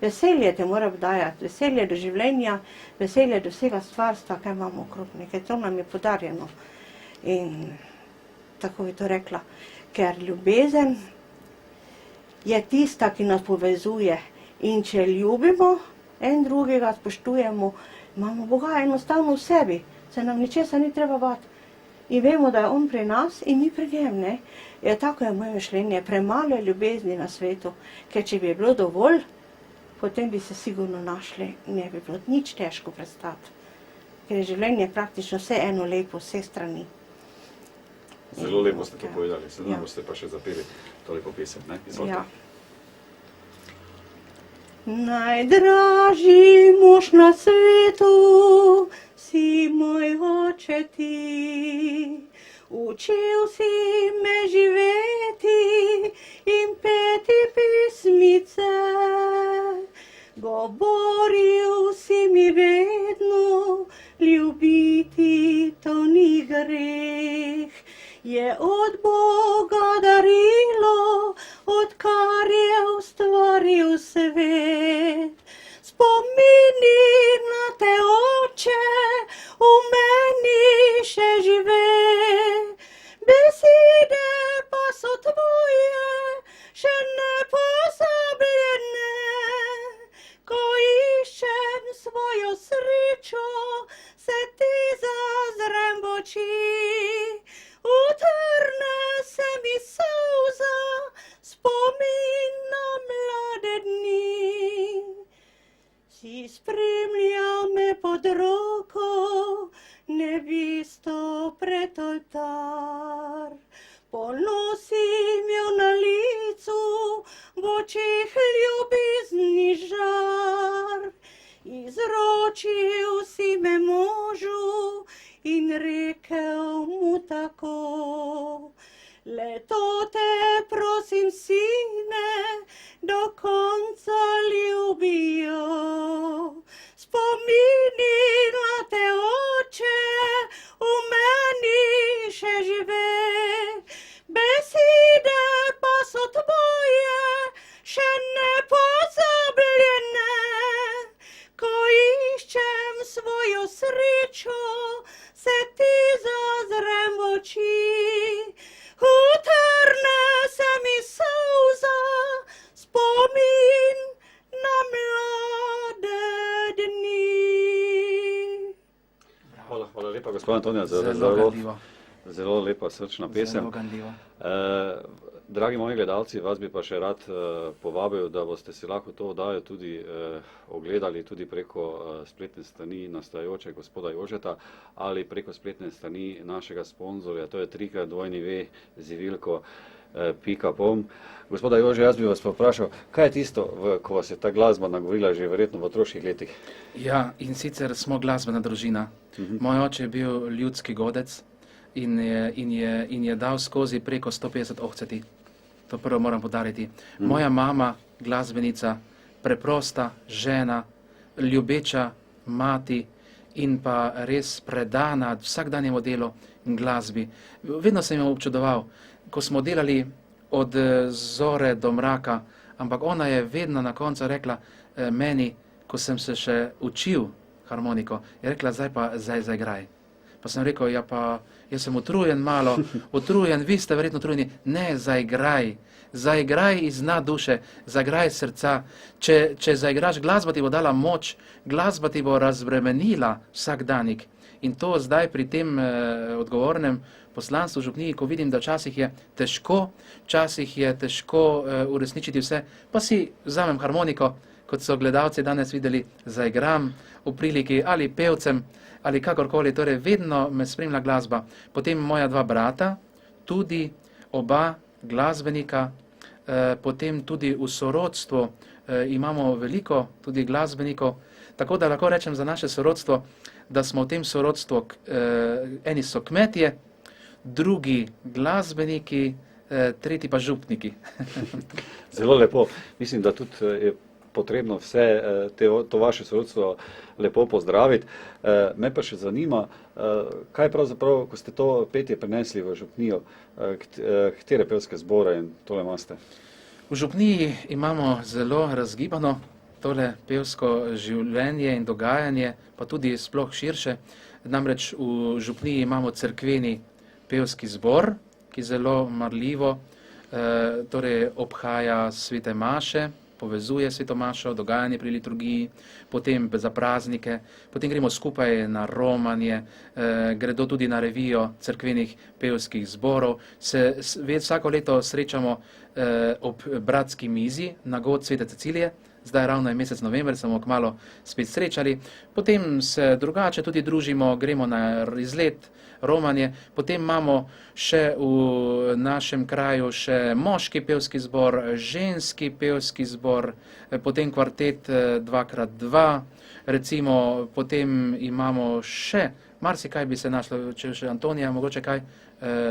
Veselje te mora dajati, veselje do življenja, veselje do vsega stvarstva, kaj imamo okrog nekaj. To nam je podarjeno. In tako bi to rekla. Ker ljubezen je tista, ki nas povezuje. In če ljubimo en drugega, spoštujemo, imamo Boga enostavno v sebi. Se nam ničesa ni treba bati. In vemo, da je On pri nas in mi pri njem. Tako je moje mišljenje. Premalo je ljubezni na svetu. Ker če bi bilo dovolj, potem bi se sigurno našli, ne bi bilo nič težko prestati. Ker je življenje praktično vse eno lepo, vse strani. Zelo lepo ste to povedali, sedaj boste pa še zapeli to lepo pesem, Izvolite. Najdražji mož na svetu si moj oče ti, učil si me živeti in peti pesmice. Govoril si mi vedno, ljubiti to ni greh. Je od Boga darilo, odkar je ustvaril svet. Spomini na te, oče, v meni še žive. Besede pa so tvoje, še nepozabljene. Ko iščem svojo srečo, se ti zazrem v oči. Utrne se mi solza, spomin na mlade dni. Si spremljal me pod roko, nevisto pred oltar. Ponosim jo na licu, v očeh ljubezni žar. Izročil si me možu in rekel mu tako. Leto te prosim, sine, do konca ljubijo. Spomini na te oče, v meni še žive. Besede pa so tvoje, še ne pozabljene. Ko iščem svojo srečo, se ti zazrem v oči. Utrne se mi solza, spomin na mlade dni. Hvala lepa, gospod Antonija, za zelo lepa srčna pesem. Dragi moji gledalci, vas bi pa še rad povabil, da boste si lahko to oddajo tudi ogledali tudi preko spletne strani nastajajoče gospoda Jožeta ali preko spletne strani našega sponzorja, to je www.zivilko.com. Gospoda Jože, jaz bi vas pa vprašal, kaj je tisto, ko vas je ta glasba nagovorila že verjetno v otroških letih? Ja, in sicer smo glasbena družina. Moj oče je bil ljudski godec in je dal skozi preko 150 ohceti. To prvo moram podariti. Moja mama, glasbenica, preprosta žena, ljubeča mati in pa res predana vsakdanjemu delu in glasbi. Vedno sem jo občudoval, ko smo delali od zore do mraka, ampak ona je vedno na koncu rekla meni, ko sem se še učil harmoniko, je rekla, zdaj zaigraj. Pa sem rekel, ja pa, jaz sem utrujen malo, vi ste verjetno utrujeni. Ne, zaigraj iz dna duše, zaigraj srca. Če zaigraš, glasba ti bo dala moč, glasba ti bo razbremenila vsak danik. In to zdaj pri tem odgovornem poslanstvu v župniji, ko vidim, da včasih je težko uresničiti vse, pa si vzamem harmoniko, kot so gledalci danes videli, zaigram v priliki ali pevcem, ali kakorkoli, torej vedno me spremlja glasba. Potem moja dva brata, tudi oba glasbenika, potem tudi v sorodstvu imamo veliko tudi glasbenikov, tako da lahko rečem za naše sorodstvo, da smo v tem sorodstvu, eni so kmetje, drugi glasbeniki, tretji pa župniki. Zelo lepo. Mislim, da tudi je potrebno vse to vaše sorodstvo lepo pozdraviti. Me pa še zanima, kaj pravzaprav, ko ste to petje prinesli v župnijo, katere pevske zbore in tole imate? V župniji imamo zelo razgibano tole pevsko življenje in dogajanje, pa tudi sploh širše. Namreč v župniji imamo cerkveni pevski zbor, ki zelo marljivo torej obhaja svete maše, povezuje sveto mašo, dogajanje pri liturgiji, potem za praznike, potem gremo skupaj na romanje, gredo tudi na revijo cerkvenih pevskih zborov, se vsako leto srečamo ob bratski mizi na god Svete Cecilije, zdaj ravno je mesec november, smo kmalu spet srečali, potem se drugače tudi družimo, gremo na izlet, romanje, potem imamo še v našem kraju še moški pevski zbor, ženski pevski zbor, potem kvartet 2x2, recimo potem imamo še, marsikaj bi se našlo, če še Antonija, mogoče kaj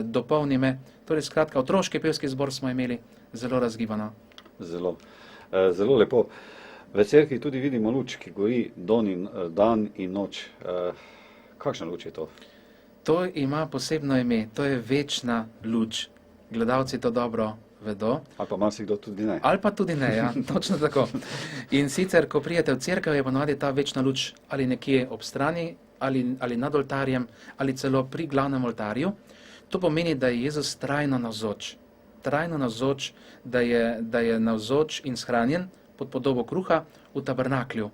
dopolni me, torej skratka, otroški pevski zbor smo imeli zelo razgibano. Zelo lepo. V cerkvi tudi vidimo luč, ki gori dan in noč. Kakšna luč je to? To ima posebno ime, to je večna luč. Gledalci to dobro vedo. Ali pa marsikdo tudi ne. Ali pa tudi ne, ja, točno tako. In sicer, ko prijete v cerkev, je ponavadi ta večna luč ali nekje ob strani, ali nad oltarjem, ali celo pri glavnem oltarju. To pomeni, da je Jezus trajno navzoč. Trajno navzoč, da je navzoč in shranjen pod podobo kruha v tabernaklju.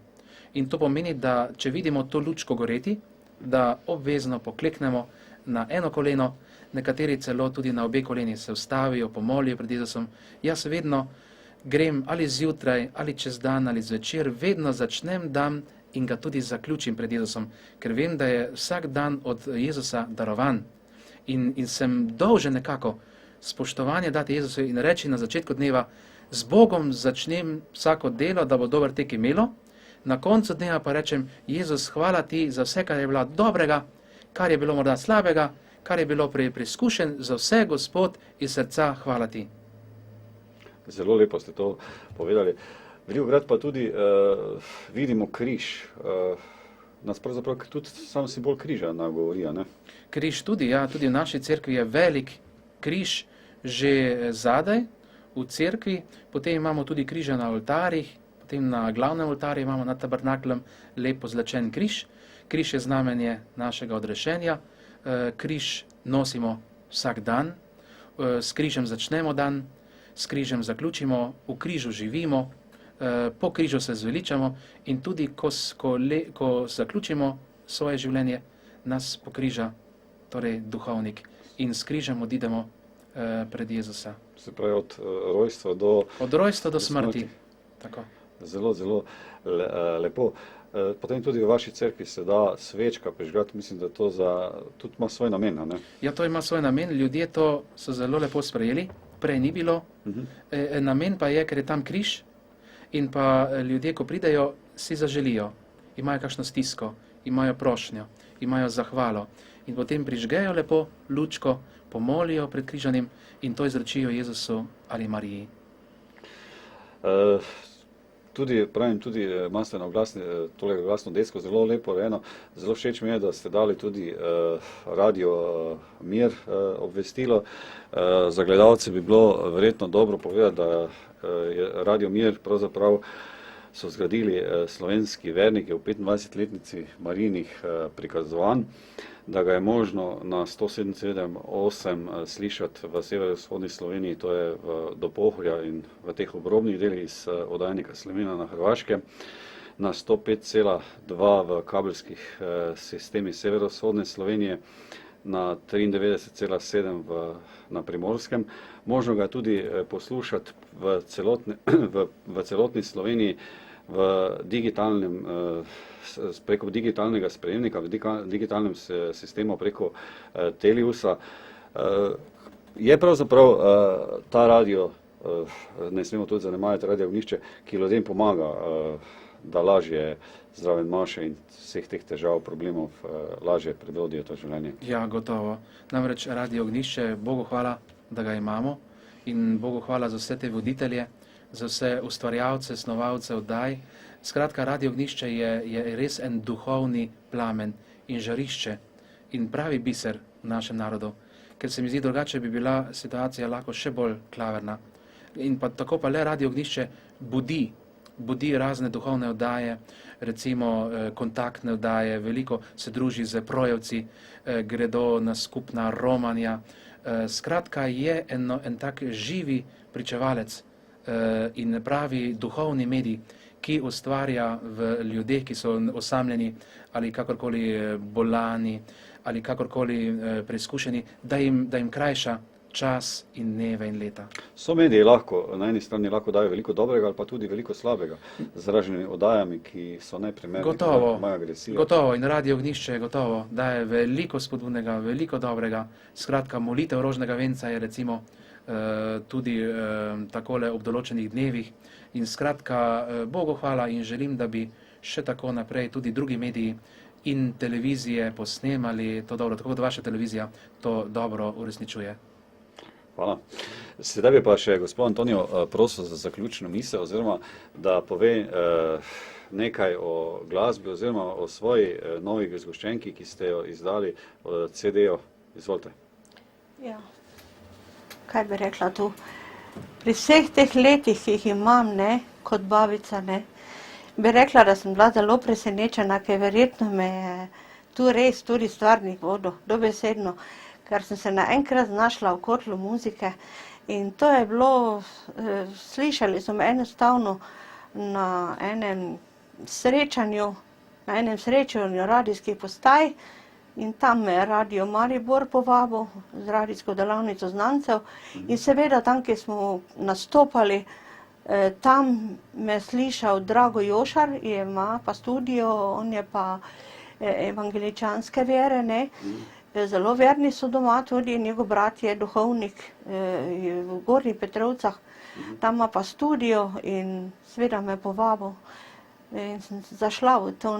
In to pomeni, da če vidimo to lučko goreti, da obvezno pokleknemo na eno koleno, nekateri celo tudi na obe koleni se vstavijo, pomolijo pred Jezusom. Jaz vedno grem ali zjutraj, ali čez dan, ali zvečer, vedno začnem dan in ga tudi zaključim pred Jezusom, ker vem, da je vsak dan od Jezusa darovan. In sem dolžen nekako spoštovanje dati Jezusu in reči na začetku dneva, z Bogom začnem vsako delo, da bo dober tek imelo, na koncu dneva pa rečem, Jezus, hvala ti za vse, kar je bilo dobrega, kar je bilo morda slabega, kar je bilo preizkušen, za vse, Gospod, iz srca hvala ti. Zelo lepo ste to povedali. Velikokrat pa tudi vidimo križ. Nas pravzaprav tudi sam simbol križa nagovori, ne? Križ tudi, ja, tudi v naši cerkvi je velik križ že zadaj v cerkvi, potem imamo tudi križe na oltarjih, potem na glavnem oltarju imamo nad tabernaklem lepo zlačen križ. Križ je znamenje našega odrešenja, križ nosimo vsak dan, s križem začnemo dan, s križem zaključimo, v križu živimo, po križu se zveličamo in tudi, ko zaključimo svoje življenje, nas pokriža, torej duhovnik, in s križem odidemo pred Jezusa. Se pravi, od rojstva do smrti. Tako. Zelo, zelo lepo. Potem tudi v vaši cerkvi se da svečka prižgati, mislim, da to tudi ima svoj namen, ne? Ja, to ima svoj namen, ljudje to so zelo lepo sprejeli, prej ni bilo. Namen pa je, ker je tam križ in pa ljudje, ko pridejo, si zaželijo, imajo kakšno stisko, imajo prošnjo, imajo zahvalo in potem prižgejo lepo lučko, pomolijo pred križanjem in to izrečijo Jezusu ali Mariji. Tudi imate na glasno desko zelo lepo rejeno. Zelo všeč mi je, da ste dali tudi Radio Mir obvestilo. Za gledalce bi bilo verjetno dobro povedati, da je Radio Mir pravzaprav so zgradili slovenski verniki v 25-letnici Marijinih prikazovanj, da ga je možno na 107.8 slišati v severovzhodni Sloveniji, to je do Pohorja in v teh obrobnih delih iz oddajnika Slemena na Hrvaškem, na 105.2 v kabelskih sistemih severovzhodne Slovenije, na 93.7 na Primorskem. Možno ga tudi poslušati v celotni Sloveniji preko digitalnega sprejemnika, v digitalnem sistemu preko Teliusa. Je pravzaprav ta radio, ne smemo tudi zanemarjati Radio Ognjišče, ki ljudem pomaga, da lažje zraven maše in vseh teh težav, problemov lažje prebrodijo to življenje. Ja, gotovo. Namreč Radio Ognjišče, Bogu hvala, da ga imamo in Bogu hvala za vse te voditelje, za vse ustvarjalce, snovalce oddaj. Skratka, Radio Ognjišče je res en duhovni plamen in žarišče in pravi biser v našem narodu, ker se mi zdi, drugače bi bila situacija lahko še bolj klavrna. In pa tako pa le Radio Ognjišče budi razne duhovne oddaje, recimo kontaktne oddaje, veliko se druži z projevci, gredo na skupna romanja. Skratka, je en tak živi pričevalec in pravi duhovni medij, ki ustvarja v ljudeh, ki so osamljeni ali kakorkoli bolani ali kakorkoli preizkušeni, da jim krajša čas in dneve in leta. So mediji na eni strani lahko dajo veliko dobrega ali pa tudi veliko slabega, z raženimi oddajami, ki so neprimerni, imajo agresijo. Gotovo, in Radio Ognjišče gotovo daje veliko spodbudnega, veliko dobrega. Skratka, molitev rožnega venca je recimo tudi takole ob določenih dnevih. In skratka, Bogu hvala in želim, da bi še tako naprej tudi drugi mediji in televizije posnemali to dobro, tako kot vaša televizija to dobro uresničuje. Hvala. Sedaj bi pa še gospod Antonijo prosil za zaključno misel, oziroma da pove nekaj o glasbi oziroma o svoji novi zgoščenki, ki ste jo izdali CD-jo. Izvolite. Ja, kaj bi rekla tu? Pri vseh teh letih, ki jih imam, kot babica, bi rekla, da sem bila zelo presenečena, ker verjetno me je tu res tudi stvarnik vodil, dobesedno, ker sem se naenkrat znašla v kotlu muzike in to je bilo, slišali smo enostavno na enem srečanju radijskih postaj in tam me je Radio Maribor povabil z radijsko delavnico znancev in seveda tam, kjer smo nastopali, tam me je slišal Drago Jošar, ima pa studio, on je pa evangeličanske vere, zelo verni so doma, tudi njegov brat je duhovnik v Gornjih Petrovcah, tam ima pa studio in seveda me povabil in sem zašla v to,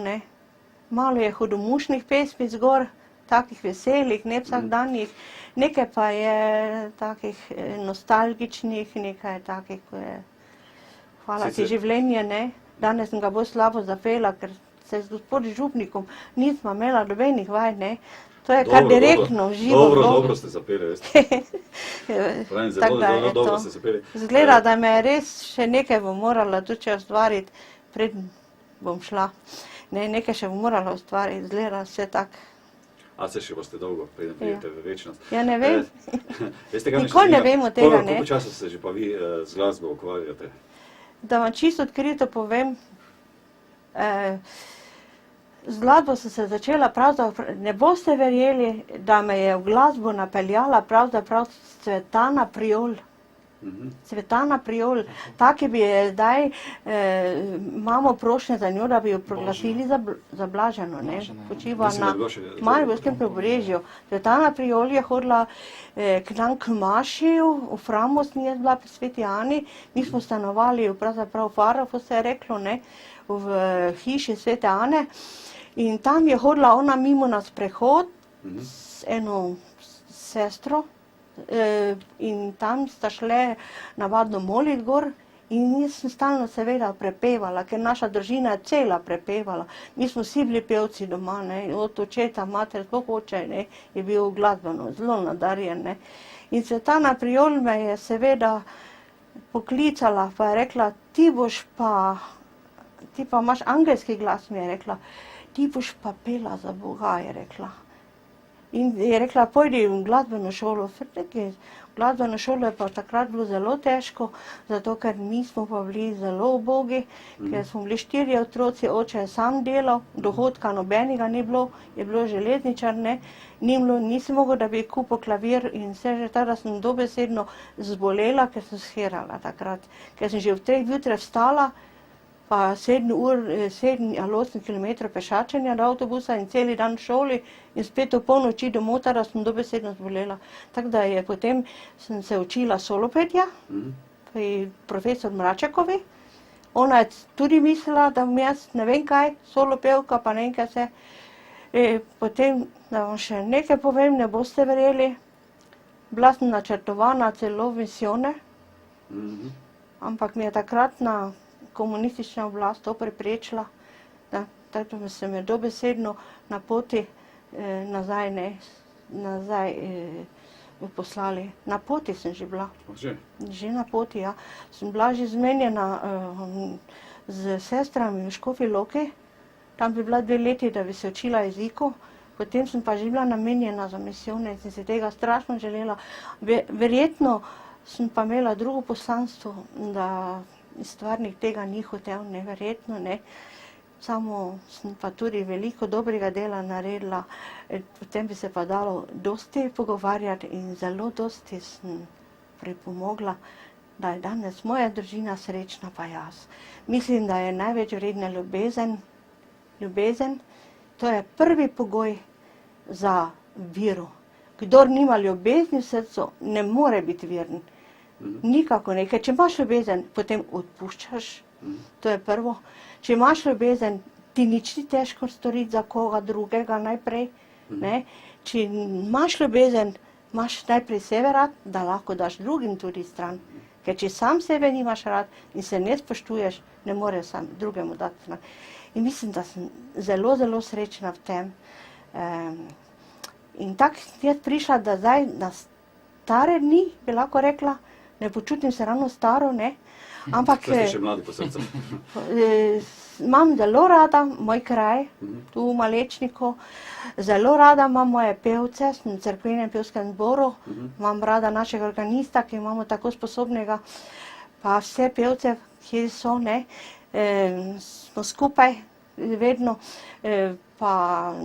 Malo je hudomušnih pesmic gor, takih veselih, ne vsakdanjih, nekaj pa je takih nostalgičnih, nekaj takih, ko je hvala ti življenje, ne. Danes sem ga bolj slabo zapela, ker se z gospodom župnikom nismo imela nobenih vaj, ne. To je kar direktno, živo. Dobro ste zapeli, veste. Pravim, zelo dobro ste zapeli. Zgleda, da me res še nekaj bom morala tudi še ustvariti, preden bom šla. Ne, nekaj še bom morala ustvariti, zgleda vse tako. A se še boste dolgo, preden pridete v večnost. Ja, ne vem. Nikoli ne vemo tega, ne. Koliko časa se že pa vi z glasbo ukvarjate? Da vam čisto odkrito povem, z glasbo sem se začela pravzaprav, ne boste verjeli, da me je v glasbo napeljala pravzaprav Cvetana Priol. Cvetana Priol, taki bi je zdaj, imamo prošnje za njo, da bi jo proglasili za blaženo, ne. Počiva na Mariborskem Pobrežju. Cvetana Priol je hodila k nam k Mašiju, v Framosni je bila pri Sveti Ani, mi smo stanovali pravzaprav v Farafu, se je reklo, ne, v hiši Svete Ane. In tam je hodila ona mimo na sprehod s eno sestro, in tam sta šle navadno molit gor in jaz sem stalno seveda prepevala, ker naša družina je cela prepevala. Mi smo vsi bili pevci doma, ne, od očeta, mater, sploh oče, ne, je bil glasbeno zelo nadarjen, ne. In Cvetana Priol me je seveda poklicala, pa je rekla, ti pa imaš angelski glas, mi je rekla, ti boš pa pela za Boga, je rekla. In je rekla, pojdi v glasbeno šolo. V glasbeno šolo je pa takrat bilo zelo težko, zato ker mi smo pa bili zelo ubogi, ker smo bili 4 otroci, oče je sam delal, dohodka nobenega ni bilo, je bilo železničar, ne, nisi mogel, da bi kupil klavir in vse že tako, da sem dobesedno zbolela, ker sem shirala takrat. Ker sem že v 3 zjutraj vstala, pa 7 ali 8 kilometrov pešačenja do avtobusa in celi dan v šoli in spet v polnoči domov, da sem dobesedno zbolela. Tako da je potem sem se učila solopetja pri profesor Mračekovi. Ona je tudi mislila, da bom jaz ne vem kaj, solopevka, pa ne vem kaj se. Potem, da vam še nekaj povem, ne boste verjeli, bila sem načrtovana celo v misione, ampak mi je takratna komunistična oblast to preprečila, tako da se me dobesedno na poti nazaj poslali. Na poti sem že bila. Že na poti, ja. Sem bila že zmenjena z sestrami v Škofji Loki, tam bi bila 2 leti, da bi se učila jeziku, potem sem pa že bila namenjena za misijone in sem si tega strašno želela. Verjetno sem pa imela drugo poslanstvo, da stvarnik tega ni hotel, neverjetno, ne. Samo sem pa tudi veliko dobrega dela naredila, potem bi se pa dalo dosti pogovarjati in zelo dosti sem pripomogla, da je danes moja družina srečna pa jaz. Mislim, da je največ vredna ljubezen. Ljubezen, to je prvi pogoj za vero. Kdor nima ljubezni v srcu, ne more biti veren. Nikako ne, ker če imaš ljubezen, potem odpuščaš, to je prvo. Če imaš ljubezen, ti nič ni težko storiti za koga drugega najprej, ne. Če imaš ljubezen, imaš najprej sebe rad, da lahko daš drugim tudi stran. Ker če sam sebe nimaš rad in se ne spoštuješ, ne moreš sam drugemu dati stran. In mislim, da sem zelo, zelo srečna v tem. In tako jaz prišla, da zdaj na stare dni, bi lahko rekla, ne počutim se ravno staro, ne, ampak Ste še mladi po srcu. imam zelo rada moj kraj, tu v Malečniku, zelo rada imam moje pevce, sem v cerkvenem pevskem zboru, imam rada našega organista, ki imamo tako sposobnega, pa vse pevce, ki so, ne, smo skupaj vedno, pa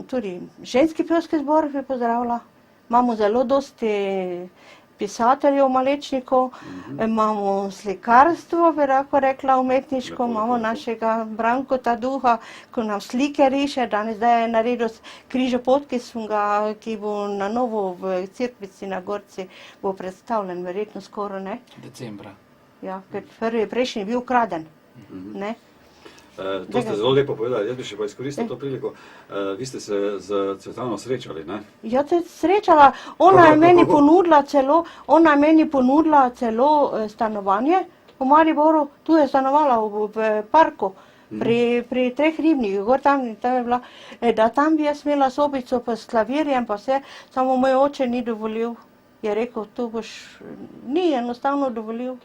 tudi ženski pevski zbor bi pozdravila, imamo zelo dosti pisateljev v Malečniku, imamo slikarstvo, bi lahko rekla, umetniško, imamo našega Brankota Duha, ko nam slike riše, zdaj je naredil križopot, ki bo na novo v Cerkvici na Gorci bo predstavljen, verjetno skoro, ne? Decembra. Ja, ker prejšnji je bil ukraden, ne? To ste zelo lepo povedali, jaz bi še pa izkoristil to priliko. Vi ste se z Cvetano srečali, ne? Ja, se srečala, ona je meni ponudila celo stanovanje v Mariboru, tu je stanovala v parku, pri 3 ribnikih, gor tam je bila, da tam bi jaz imela sobico pa s klavirjem pa vse, samo moj oče ni dovolil, je rekel, tu boš, ni enostavno dovolil.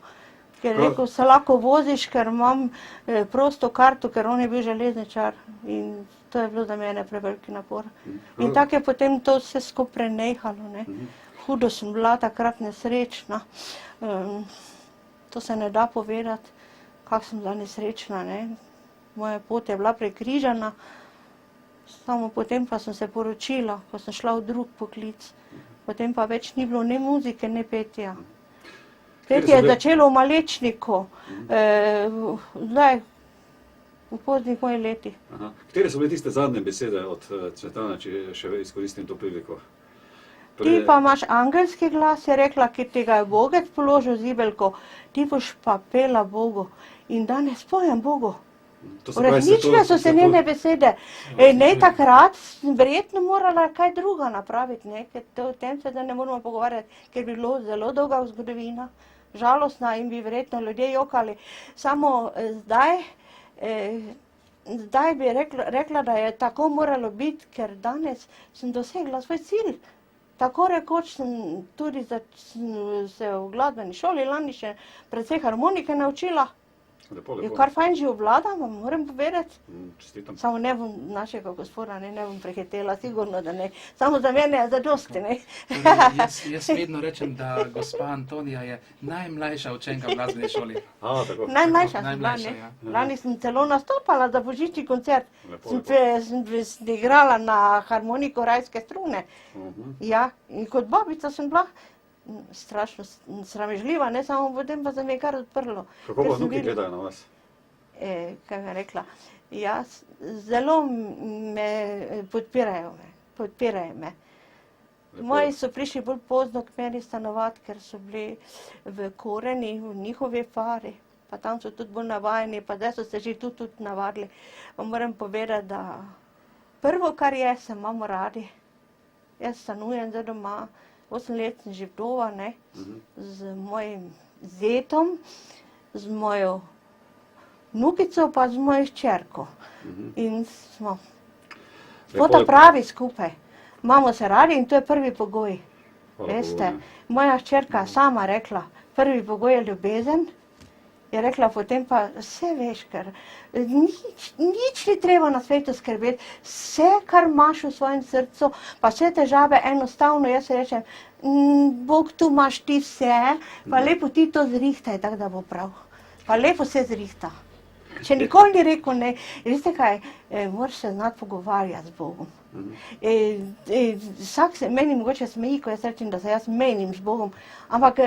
Ker je rekel, se lahko voziš, ker imam prosto karto, ker on je bil železničar in to je bilo za mene preveliki napor. In tako je potem to vse skupaj prenehalo, ne. Hudo sem bila takrat nesrečna, to se ne da povedati, kako sem bila nesrečna, ne. Moja pot je bila prekrižana, samo potem pa sem se poročila, ko sem šla v drug poklic, potem pa več ni bilo ne muzike, ne petja. Petje je začelo v Malečniku, zdaj, v poznih mojih letih. Katere so bile tiste zadnje besede od Cvetane, če še izkoristim to priliko? Ti pa imaš angelski glas, je rekla, ki ti ga je Bogec položil zibelko, ti boš pa pela Bogu in danes pojem Bogu. Uresničile so se njene besede. Ne takrat, verjetno morala kaj druga napraviti, ne, ker o tem se da ne moramo pogovarjati, ker bi bilo zelo dolga zgodovina, žalostna in bi verjetno ljudje jokali. Samo zdaj bi rekla, da je tako moralo biti, ker danes sem dosegla svoj cilj. Tako rekoč sem tudi se v glasbeni šoli lani še precej harmonike naučila. Lepo, Je kar fajn že obvladam, moram povedati. Čestitam. Samo ne bom našega gospoda, ne bom prehitela, sigurno, da ne. Samo za mene je zadosti, ne. Jaz vedno rečem, da gospa Antonija je najmlajša učenka v glasbeni šoli. Tako. Najmlajša sem bila, Najmlajša, ne. ja. Lani sem celo nastopala za božični koncert. Lepo, Sem igrala na harmoniko rajske strune. Ja, in kot babica sem bila strašno sramežljiva, ne, samo potem pa se mi je kar odprlo. Kako pa vnuki gledajo na vas? Kaj bi rekla, zelo me podpirajo me. Moji so prišli bolj pozno k meni stanovati, ker so bili v Koreni, v njihovi fari, pa tam so tudi bolj navajeni, pa zdaj so se že tudi navadili. Pa moram povedati, da prvo, kar je, se imamo radi. Jaz stanujem zdaj doma, 8 let sem že vdova, ne, z mojim zetom, z mojo vnukico pa z mojo hčerko. In smo pravi skupaj. Imamo se radi in to je prvi pogoj. Veste, moja hčerka sama rekla, prvi pogoj je ljubezen, je rekla, potem pa vse veš, ker nič ni treba na svetu skrbeti, vse, kar imaš v svojem srcu, pa vse težave enostavno, jaz rečem, Bog, tu imaš ti vse, pa lepo ti to zrihtaj, tako da bo prav. Pa lepo se zrihta. Če nikoli ni rekel ne, veste kaj, moraš se znati pogovarjati z Bogom. Vsak se meni mogoče smeji, ko jaz rečem, da se jaz menim z Bogom, ampak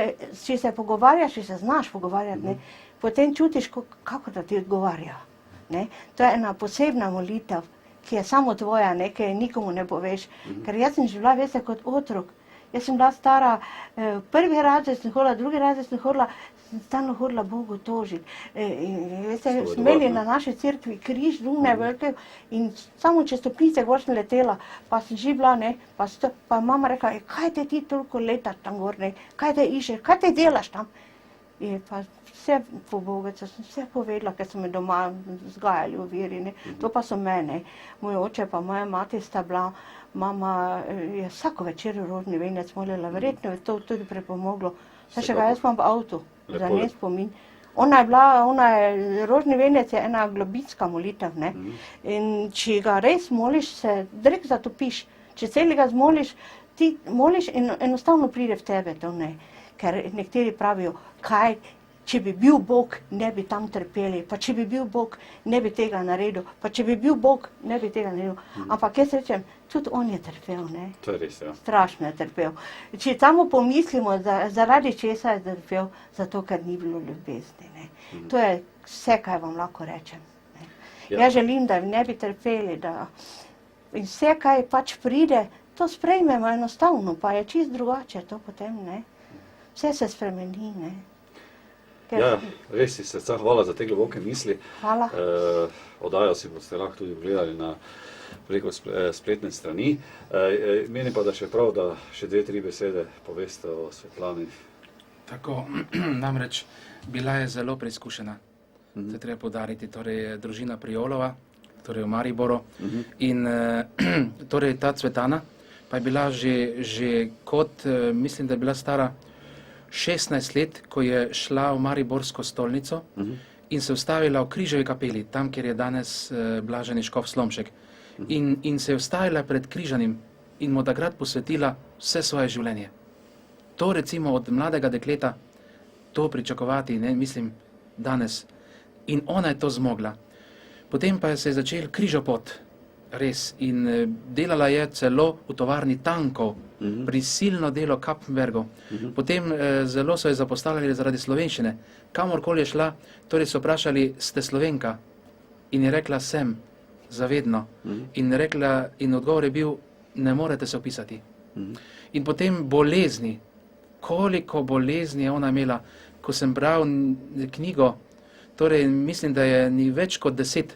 če se pogovarjaš, če se znaš pogovarjati, ne, potem čutiš, kako da ti odgovarja. Ne. To je ena posebna molitev, ki je samo tvoja, ne, ki je nikomu ne poveš. Ker jaz sem živela, veste, kot otrok. Jaz sem bila stara, prvi razred sem hodila, drugi razred sem hodila, sem stalno hodila Bogu tožiti. Veste, smo imeli na naši cerkvi križ, lune velike in samo čez stopnice gor sem letela, pa sem že bila, ne, pa mama rekla, kaj te ti toliko letaš tam gor, ne, kaj te iščeš, kaj te delaš tam? In pa vse po Bogecu sem vse povedala, ker so me doma vzgajali v veri, ne, to pa so mene. Moj oče pa moja mati sta bila, mama je vsako večer rožni venec molila, verjetno je to tudi pripomoglo. Saj še ga jaz imam v avtu, za njen spomin. Rožni venec je ena globinska molitev, ne. In če ga res moliš, se direkt zatopiš. Če celega zmoliš, ti moliš in enostavno pride v tebe to, ne. Ker nekateri pravijo, kaj, če bi bil Bog, ne bi tam trpeli, pa če bi bil Bog, ne bi tega naredil, pa če bi bil Bog, ne bi tega naredil. Ampak jaz rečem, tudi on je trpel, ne. To je res, ja. Strašno je trpel. Če samo pomislimo, zaradi česa je trpel, zato ker ni bilo ljubezni, ne. To je vse, kaj vam lahko rečem. Ne. Jaz želim, da ne bi trpeli, da in vse, kaj pač pride, to sprejmemo enostavno, pa je čisto drugače to potem, ne. Vse se spremeni, ne. Ja, res iz srca hvala za te globoke misli. Hvala. Oddajo si boste lahko tudi ogledali preko spletne strani. Menim pa, da še prav, da še 2-3 besede poveste o Svetlani. Tako, namreč bila je zelo preizkušena. To je treba poudariti, torej družina Priolova, torej v Mariboru. In torej ta Cvetana pa je bila že kot, mislim, da je bila stara 16 let, ko je šla v Mariborsko stolnico in se ustavila v Križevi kapeli, tam, kjer je danes blaženi škof Slomšek. In se je ustavila pred Križanim in mu takrat posvetila vse svoje življenje. To recimo od mladega dekleta, to pričakovati, ne, mislim, danes. In ona je to zmogla. Potem pa se je začel križopot, res. In delala je celo v tovarni tankov, prisilno delo Kapfenbergov. Potem zelo so jo zapostavljali zaradi slovenščine. Kamorkoli je šla, torej so vprašali, ste Slovenka? In je rekla, sem, zavedno. In odgovor je bil, ne morete se opisati. In potem bolezni. Koliko bolezni je ona imela, ko sem bral knjigo, torej mislim, da je ni več kot 10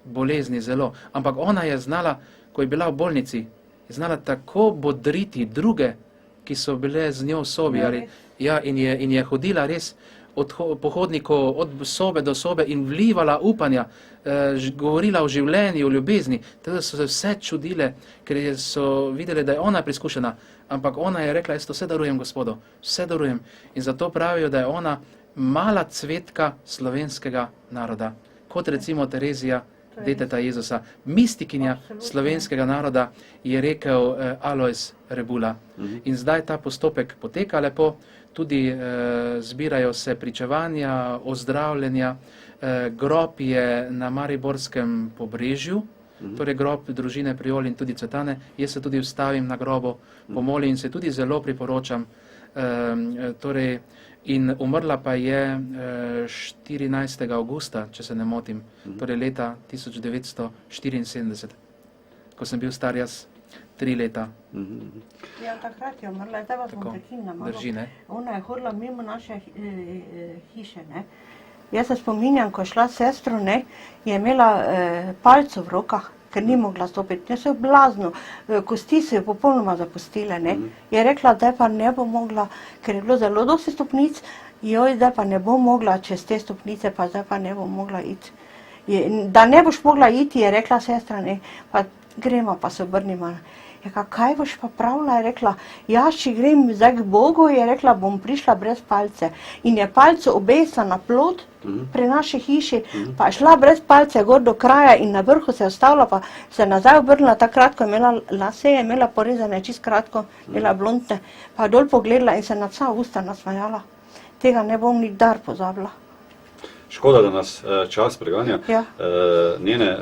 bolezni zelo, ampak ona je znala, ko je bila v bolnici, je znala tako bodriti druge, ki so bile z njo v sobi, in je hodila res od pohodnikov, od sobe do sobe in vlivala upanja, govorila o življenju, o ljubezni, teda so se vse čudile, ker so videli, da je ona preizkušena, ampak ona je rekla, jaz to vse darujem Gospodu, vse darujem. In zato pravijo, da je ona mala cvetka slovenskega naroda, kot recimo Terezija, deteta Jezusa, mistikinja slovenskega naroda, je rekel Alojz Rebula. In zdaj ta postopek poteka lepo, tudi zbirajo se pričevanja, ozdravljenja, grob je na Mariborskem Pobrežju, torej grob družine Priol in tudi Cvetane. Jaz se tudi ustavim na grobu, pomolim in se tudi zelo priporočam. Torej, in umrla pa je 14. avgusta, če se ne motim, torej leta 1974, ko sem bil star jaz 3 leta. Ja, takrat je umrla, zdaj vas bom prekinila malo. Drži, ne? Ona je hodila mimo naše hiše, ne. Jaz se spominjam, ko je šla s sestro, ne, je imela palco v rokah, ker ni mogla stopiti. Ne, se je blazno, kosti so jo popolnoma zapustile, ne. Je rekla, da pa ne bo mogla, ker je bilo zelo dosti stopnic, joj, zdaj pa ne bo mogla čez te stopnice, pa zdaj pa ne bo mogla iti. Da ne boš mogla iti, je rekla sestra, ne, pa gremo, pa se obrnimo. Je rekla, kaj boš pa pravila? Je rekla, ja, če grem zdaj k Bogu, je rekla, bom prišla brez palce. In je palco obesila na plot pri naši hiši, pa je šla brez palce gor do kraja in na vrhu se je ustavila, pa se nazaj obrnila, takrat, ko je imela lase, je imela porezane čist kratko, imela blondne, pa je dol pogledala in se na vsa usta nasmajala. Tega ne bom nikdar pozabila. Škoda, da nas čas preganja. Ja. Njene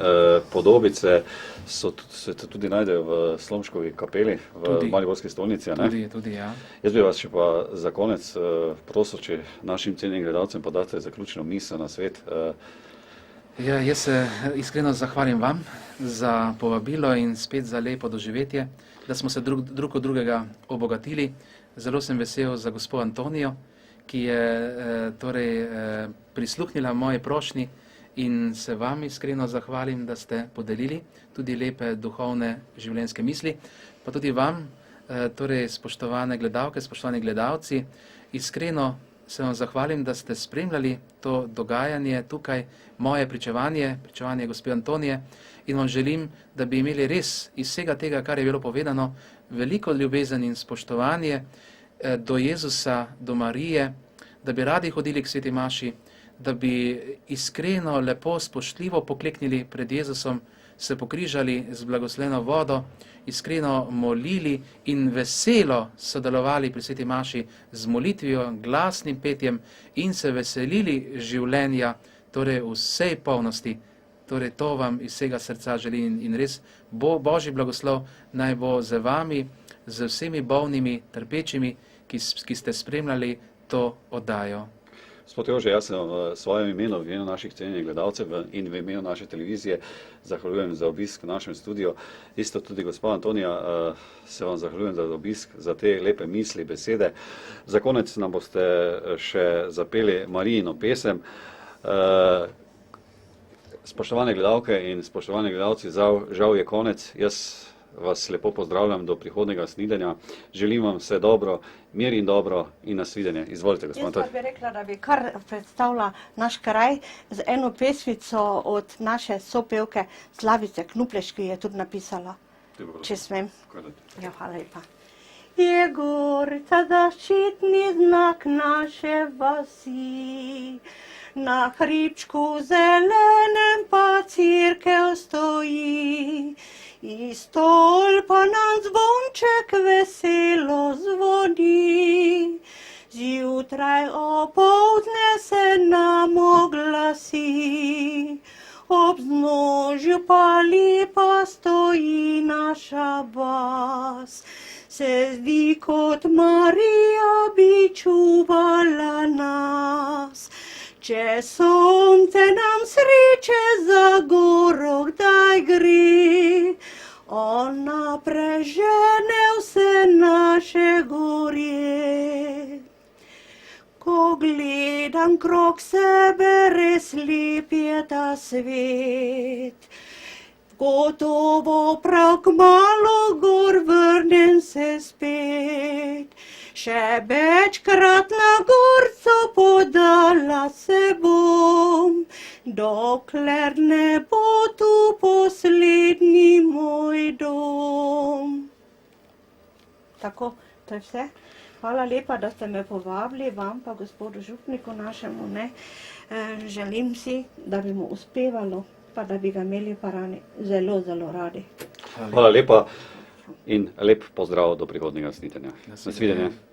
podobice se tudi najdejo v Slomškovi kapeli, v Mariborski stolnici. Tudi, ja. Jaz bi vas še pa za konec prosil, če našim cenjenim gledalcem pa date zaključno misel na svet. Ja, jaz se iskreno zahvalim vam za povabilo in spet za lepo doživetje, da smo se drug od drugega obogatili. Zelo sem vesel za gospo Antonijo, ki je prisluhnila moje prošnji, in se vam iskreno zahvalim, da ste podelili tudi lepe duhovne življenjske misli, pa tudi vam, torej spoštovane gledalke, spoštovani gledalci, iskreno se vam zahvalim, da ste spremljali to dogajanje tukaj, moje pričevanje gospe Antonije, in vam želim, da bi imeli res iz vsega tega, kar je bilo povedano, veliko ljubezen in spoštovanje do Jezusa, do Marije, da bi radi hodili k sveti maši, da bi iskreno, lepo, spoštljivo pokleknili pred Jezusom, se pokrižali z blagoslovljeno vodo, iskreno molili in veselo sodelovali pri sveti maši z molitvijo, glasnim petjem in se veselili življenja, torej v vsej polnosti. Torej to vam iz vsega srca želim in res Božji blagoslov naj bo z vami, z vsemi bolnimi, trpečimi, ki ste spremljali to oddajo. Gospod Jože, jaz se v svojem imenu, v imenu naših cenjenih gledalcev in v imenu naše televizije zahvaljujem za obisk v našem studiu. Isto tudi gospod Antonija, se vam zahvaljujem za obisk, za te lepe misli, besede. Za konec nam boste še zapeli Marijino pesem. Spoštovane gledalke in spoštovani gledalci, žal je konec. Jaz vas lepo pozdravljam do prihodnega snidenja. Želim vam vse dobro, mir in dobro in nasvidenje. Izvolite, gospod Jaz pa Antonij. bi rekla, da bi kar predstavila naš kraj z eno pesmico od naše sopevke Slavice Knupleš, ki je tudi napisala, če smem. Ja, hvala lepa. Je gorica zaščitni znak naše vasi, na hribčku zelenem pa cerkev stoji, iz stolpa nam zvonček veselo zvoni, zjutraj opoldne se nam oglasi, ob vznožju pa lepa stoji naša vas. Se zdi, kot Marija bi čuvala nas. Če sonce nam sreče za goro kdaj gre, ona prežene vse naše gorje. Ko gledam krog sebe, res lep je ta svet. Gotovo prav kmalu gor vrnem se spet. Še večkrat na gorco podala se bom, dokler ne bo tu poslednji moj dom. Tako, to je vse. Hvala lepa, da ste me povabili, vam pa gospodu župniku našemu, ne. Želim si, da bi mu uspevalo, pa da bi ga imeli parani zelo, zelo radi. Hvala lepa in lep pozdrav do prihodnjega snidenja. Nasvidenje.